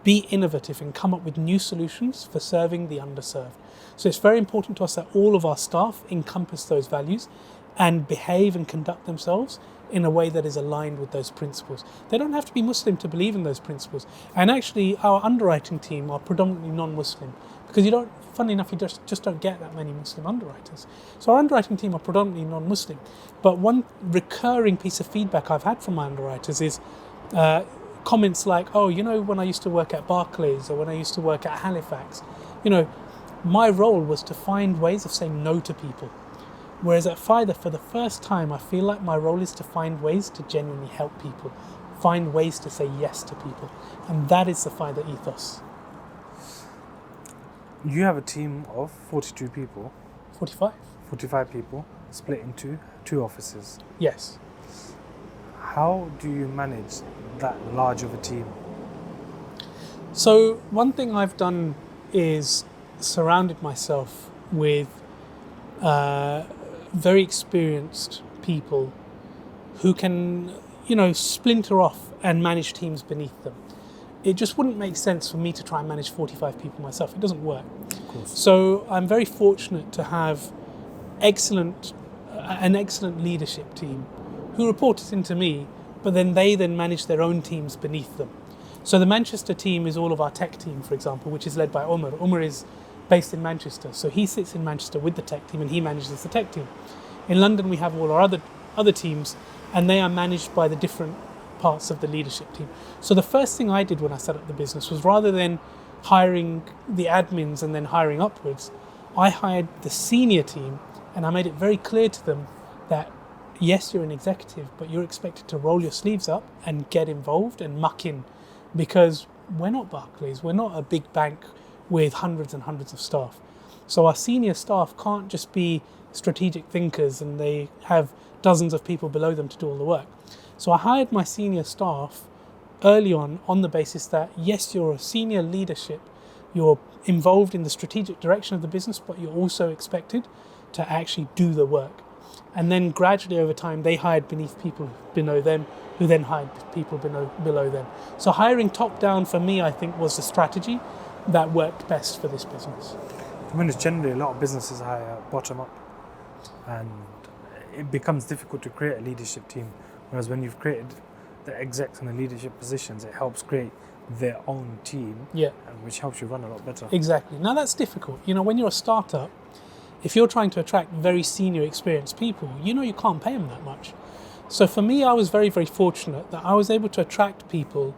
A: be innovative, and come up with new solutions for serving the underserved. So it's very important to us that all of our staff encompass those values and behave and conduct themselves in a way that is aligned with those principles. They don't have to be Muslim to believe in those principles. And actually, our underwriting team are predominantly non-Muslim, because funnily enough, you just don't get that many Muslim underwriters. So our underwriting team are predominantly non-Muslim. But one recurring piece of feedback I've had from my underwriters is comments like, when I used to work at Barclays or when I used to work at Halifax, my role was to find ways of saying no to people. Whereas at Pfida, for the first time, I feel like my role is to find ways to genuinely help people, find ways to say yes to people. And that is the Pfida ethos.
B: You have a team of 42 people.
A: 45.
B: 45 people, split into 2 offices.
A: Yes.
B: How do you manage that large of a team?
A: So one thing I've done is surrounded myself with very experienced people who can, splinter off and manage teams beneath them. It just wouldn't make sense for me to try and manage 45 people myself. It doesn't work.
B: Of course.
A: So I'm very fortunate to have an excellent leadership team who reported into me, but then they manage their own teams beneath them. So the Manchester team is all of our tech team, for example, which is led by Umar. Umar is based in Manchester, so he sits in Manchester with the tech team and he manages the tech team. In London, we have all our other teams, and they are managed by the different parts of the leadership team. So the first thing I did when I set up the business was, rather than hiring the admins and then hiring upwards, I hired the senior team, and I made it very clear to them that yes, you're an executive, but you're expected to roll your sleeves up and get involved and muck in, because we're not Barclays, we're not a big bank with hundreds and hundreds of staff. So our senior staff can't just be strategic thinkers and they have dozens of people below them to do all the work. So I hired my senior staff early on the basis that yes, you're a senior leadership, you're involved in the strategic direction of the business, but you're also expected to actually do the work. And then gradually over time, they hired beneath people below them, who then hired people below them. So hiring top down for me, I think, was the strategy that worked best for this business.
B: I mean, it's generally a lot of businesses hire bottom up, and it becomes difficult to create a leadership team. Whereas when you've created the execs and the leadership positions, it helps create their own team, which helps you run a lot better.
A: Exactly. Now that's difficult. When you're a startup, if you're trying to attract very senior experienced people, you can't pay them that much. So for me, I was very, very fortunate that I was able to attract people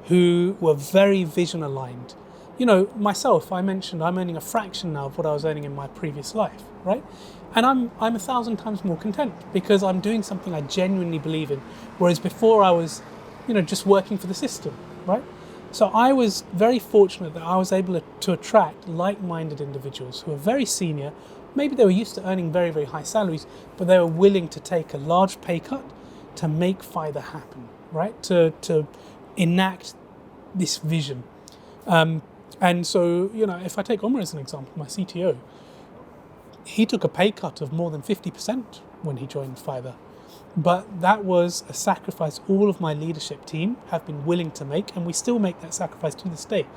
A: who were very vision aligned myself, I mentioned I'm earning a fraction now of what I was earning in my previous life, right? And I'm 1,000 times more content because I'm doing something I genuinely believe in, whereas before I was, just working for the system, right? So I was very fortunate that I was able to attract like-minded individuals who are very senior. Maybe they were used to earning very, very high salaries, but they were willing to take a large pay cut to make Pfida happen, right? To enact this vision. And so, if I take Omar as an example, my CTO, he took a pay cut of more than 50% when he joined Pfida. But that was a sacrifice all of my leadership team have been willing to make, and we still make that sacrifice to this day.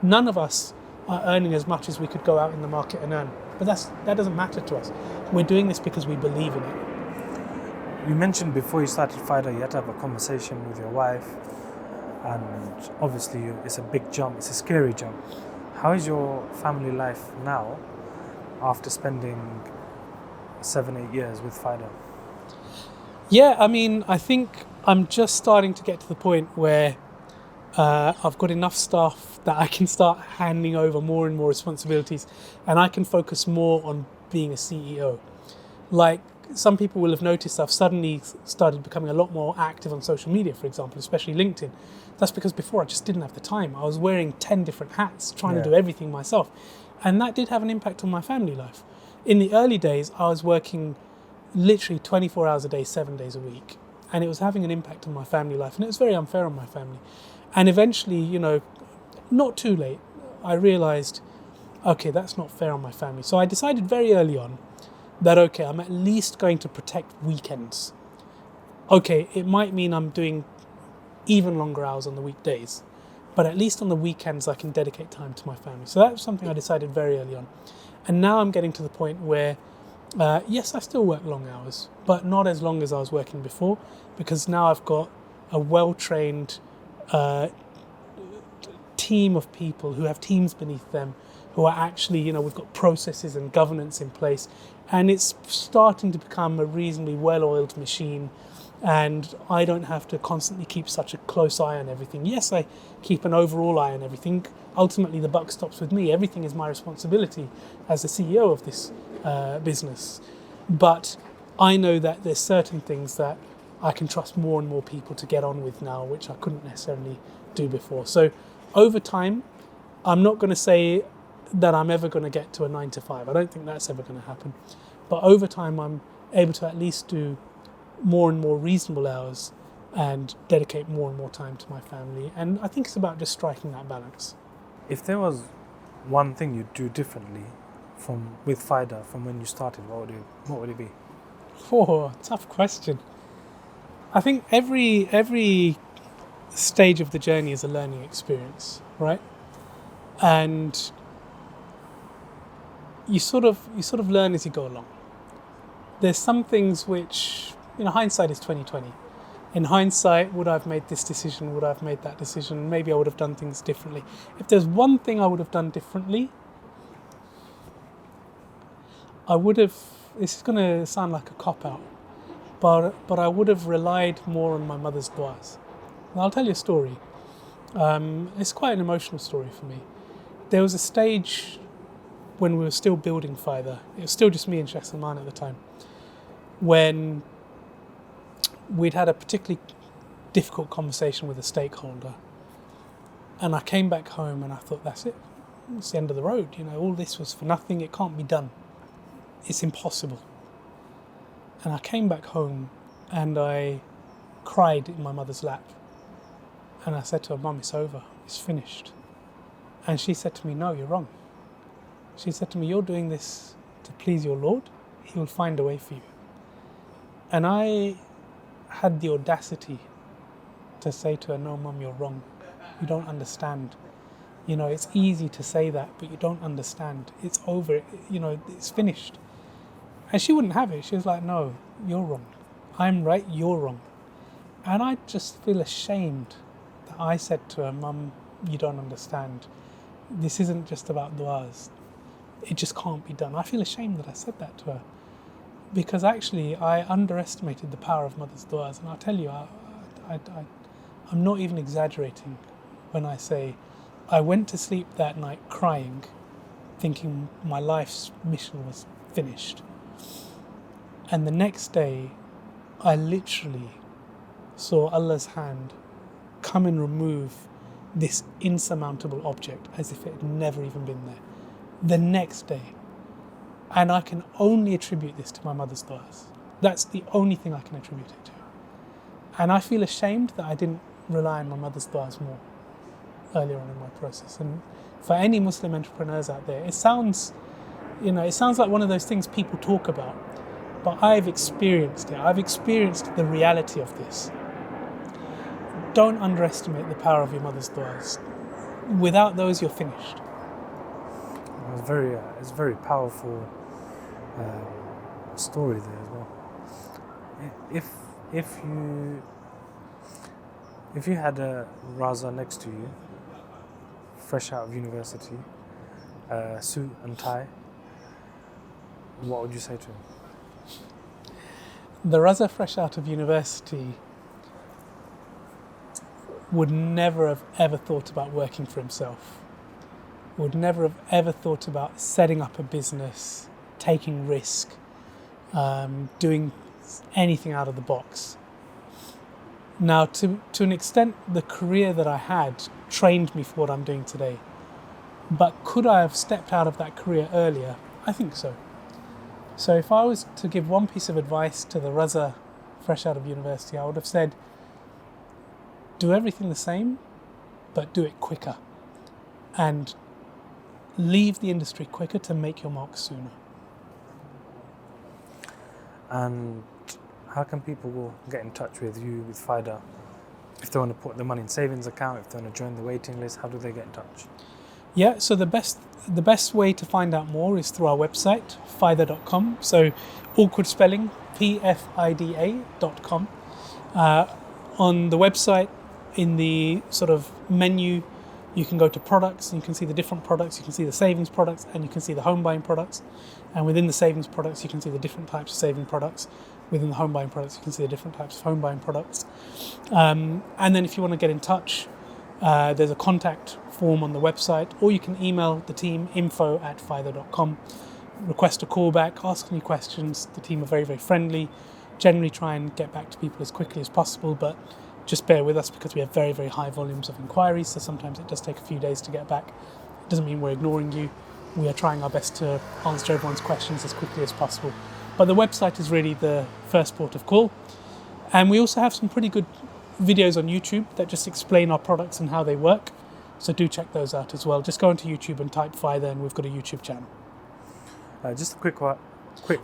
A: None of us are earning as much as we could go out in the market and earn. But that doesn't matter to us. We're doing this because we believe in it.
B: You mentioned before you started Pfida, you had to have a conversation with your wife, and obviously it's a big jump, it's a scary jump. How is your family life now after spending 7-8 years with Pfida?
A: Yeah, I think I'm just starting to get to the point where I've got enough staff that I can start handing over more and more responsibilities, and I can focus more on being a CEO. Like, some people will have noticed I've suddenly started becoming a lot more active on social media, for example, especially LinkedIn. That's because before I just didn't have the time. I was wearing 10 different hats, trying to do everything myself. And that did have an impact on my family life. In the early days, I was working literally 24 hours a day, 7 days a week. And it was having an impact on my family life. And it was very unfair on my family. And eventually, not too late, I realized, okay, that's not fair on my family. So I decided very early on that, okay, I'm at least going to protect weekends. Okay, it might mean I'm doing even longer hours on the weekdays, but at least on the weekends I can dedicate time to my family. So that was something I decided very early on. And now I'm getting to the point where, yes, I still work long hours, but not as long as I was working before, because now I've got a well-trained team of people who have teams beneath them, who are actually, we've got processes and governance in place, and it's starting to become a reasonably well-oiled machine, and I don't have to constantly keep such a close eye on everything. Yes, I keep an overall eye on everything. Ultimately, the buck stops with me. Everything is my responsibility as the CEO of this business. But I know that there's certain things that I can trust more and more people to get on with now, which I couldn't necessarily do before. So over time, I'm not going to say that I'm ever going to get to a 9 to 5. I don't think that's ever going to happen. But over time, I'm able to at least do more and more reasonable hours and dedicate more and more time to my family. And I think it's about just striking that balance.
B: If there was one thing you'd do differently with Pfida from when you started, what would it be?
A: Oh, tough question. I think every stage of the journey is a learning experience, right? And you sort of learn as you go along. There's some things which, hindsight is 20/20. In hindsight, would I have made this decision? Would I have made that decision? Maybe I would have done things differently. If there's one thing I would have done differently, I would have, this is going to sound like a cop-out, but I would have relied more on my mother's du'as. And I'll tell you a story. It's quite an emotional story for me. There was a stage when we were still building Pfida. It was still just me and Sheikh Salman at the time, when we'd had a particularly difficult conversation with a stakeholder. And I came back home and I thought, that's it. It's the end of the road. All this was for nothing. It can't be done. It's impossible. And I came back home and I cried in my mother's lap. And I said to her, Mum, it's over. It's finished. And she said to me, no, you're wrong. She said to me, you're doing this to please your Lord. He will find a way for you. And I had the audacity to say to her, no, Mum, you're wrong. You don't understand. It's easy to say that, but you don't understand. It's over. It's finished. And she wouldn't have it. She was like, no, you're wrong. I'm right, you're wrong. And I just feel ashamed that I said to her, Mum, you don't understand. This isn't just about du'as. It just can't be done. I feel ashamed that I said that to her, because actually I underestimated the power of mother's du'as. And I'll tell you, I'm not even exaggerating when I say I went to sleep that night crying, thinking my life's mission was finished. And the next day, I literally saw Allah's hand come and remove this insurmountable object as if it had never even been there. The next day. And I can only attribute this to my mother's du'as. That's the only thing I can attribute it to. And I feel ashamed that I didn't rely on my mother's du'as more earlier on in my process. And for any Muslim entrepreneurs out there, it sounds like one of those things people talk about, but I've experienced it. I've experienced the reality of this. Don't underestimate the power of your mother's du'as. Without those, you're finished.
B: It's very powerful story there as well. If you had a Raza next to you, fresh out of university, suit and tie, what would you say to him?
A: The Raza fresh out of university would never have ever thought about working for himself, would never have ever thought about setting up a business, taking risk, doing anything out of the box. Now, to an extent, the career that I had trained me for what I'm doing today. But could I have stepped out of that career earlier? I think so. So if I was to give one piece of advice to the Raza fresh out of university, I would have said, do everything the same, but do it quicker. And leave the industry quicker to make your mark sooner.
B: And how can people get in touch with you, with Pfida? If they want to put their money in savings account, if they want to join the waiting list, how do they get in touch?
A: Yeah, so the best way to find out more is through our website, pfida.com. So awkward spelling, pfida.com. On the website, in the sort of menu, you can go to products and you can see the different products. You can see the savings products and you can see the home buying products. And within the savings products, you can see the different types of saving products. Within the home buying products, you can see the different types of home buying products. And then if you want to get in touch, there's a contact form on the website, or you can email the team, info@pfida.com. Request a call back, ask any questions. The team are very, very friendly. Generally try and get back to people as quickly as possible, but just bear with us because we have very, very high volumes of inquiries, so sometimes it does take a few days to get back. It doesn't mean we're ignoring you. We are trying our best to answer everyone's questions as quickly as possible. But the website is really the first port of call. And we also have some pretty good videos on YouTube that just explain our products and how they work. So do check those out as well. Just go onto YouTube and type Pfida and we've got a YouTube channel.
B: Just a quick one.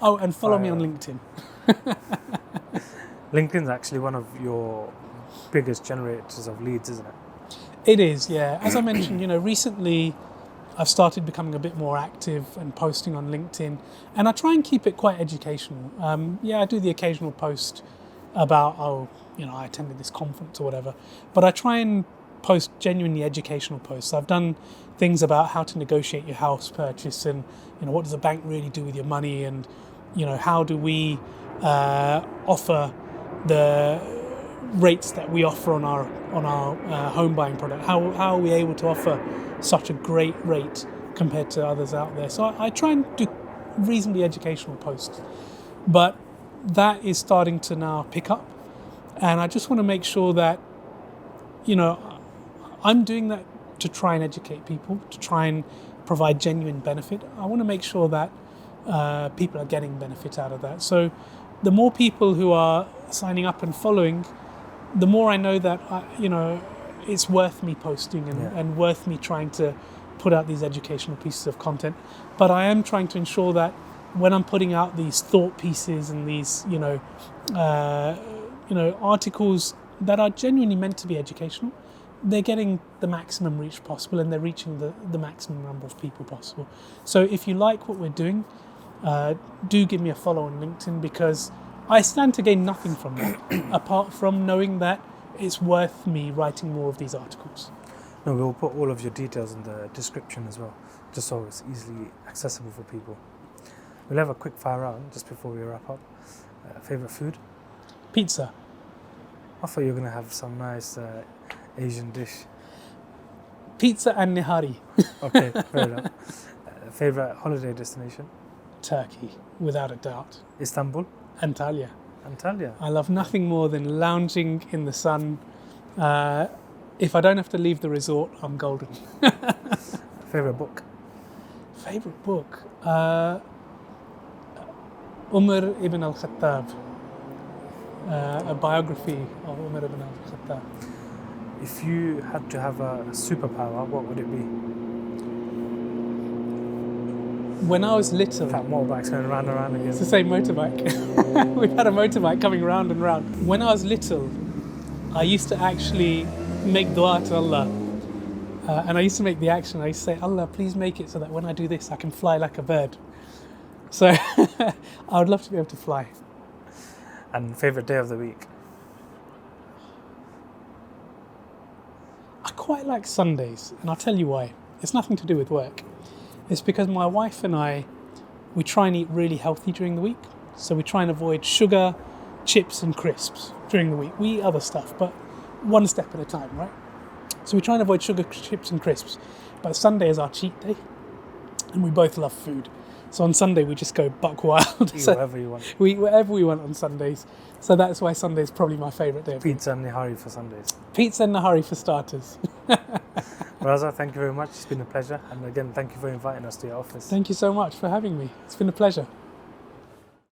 A: Oh, and follow me on LinkedIn.
B: LinkedIn's actually one of your biggest generators of leads, isn't it?
A: It is, yeah. As I mentioned, recently I've started becoming a bit more active and posting on LinkedIn, and I try and keep it quite educational. I do the occasional post about, I attended this conference or whatever, but I try and post genuinely educational posts. I've done things about how to negotiate your house purchase and, what does a bank really do with your money, and, how do we offer the rates that we offer on our home buying product. How are we able to offer such a great rate compared to others out there? So I try and do reasonably educational posts, but that is starting to now pick up, and I just want to make sure that I'm doing that to try and educate people, to try and provide genuine benefit. I want to make sure that people are getting benefit out of that. So the more people who are signing up and following, the more I know that it's worth me posting and worth me trying to put out these educational pieces of content. But I am trying to ensure that when I'm putting out these thought pieces and these articles that are genuinely meant to be educational, they're getting the maximum reach possible and they're reaching the maximum number of people possible. So if you like what we're doing, do give me a follow on LinkedIn, because I stand to gain nothing from that apart from knowing that it's worth me writing more of these articles.
B: No, we'll put all of your details in the description as well, just so it's easily accessible for people. We'll have a quick fire round just before we wrap up. Favorite food?
A: Pizza.
B: I thought you were going to have some nice Asian dish.
A: Pizza and nihari.
B: Okay, fair enough. Favorite holiday destination?
A: Turkey, without a doubt.
B: Istanbul?
A: Antalya.
B: Antalya?
A: I love nothing more than lounging in the sun. If I don't have to leave the resort, I'm golden.
B: Favorite book?
A: Favorite book? Umar ibn al-Khattab. A biography of Umar ibn al-Khattab.
B: If you had to have a superpower, what would it be?
A: When I was little,
B: That motorbike's going round and round again.
A: it's the same motorbike. We've had a motorbike coming round and round. When I was little, I used to actually make dua to Allah. And I used to make the action. I used to say, Allah, please make it so that when I do this, I can fly like a bird. So I would love to be able to fly.
B: And favorite day of the week?
A: I quite like Sundays, and I'll tell you why. It's nothing to do with work. It's because my wife and I, we try and eat really healthy during the week. So we try and avoid sugar, chips and crisps during the week. We eat other stuff, but one step at a time, right? So we try and avoid sugar, chips and crisps. But Sunday is our cheat day, and we both love food. So on Sunday we just go buck wild.
B: Eat
A: So
B: whatever you want.
A: we eat whatever we want on Sundays. So that's why Sunday is probably my favourite day.
B: Pizza and nihari for Sundays.
A: Pizza and nahari for starters.
B: Raza, thank you very much. It's been a pleasure. And again, thank you for inviting us to your office.
A: Thank you so much for having me. It's been a pleasure.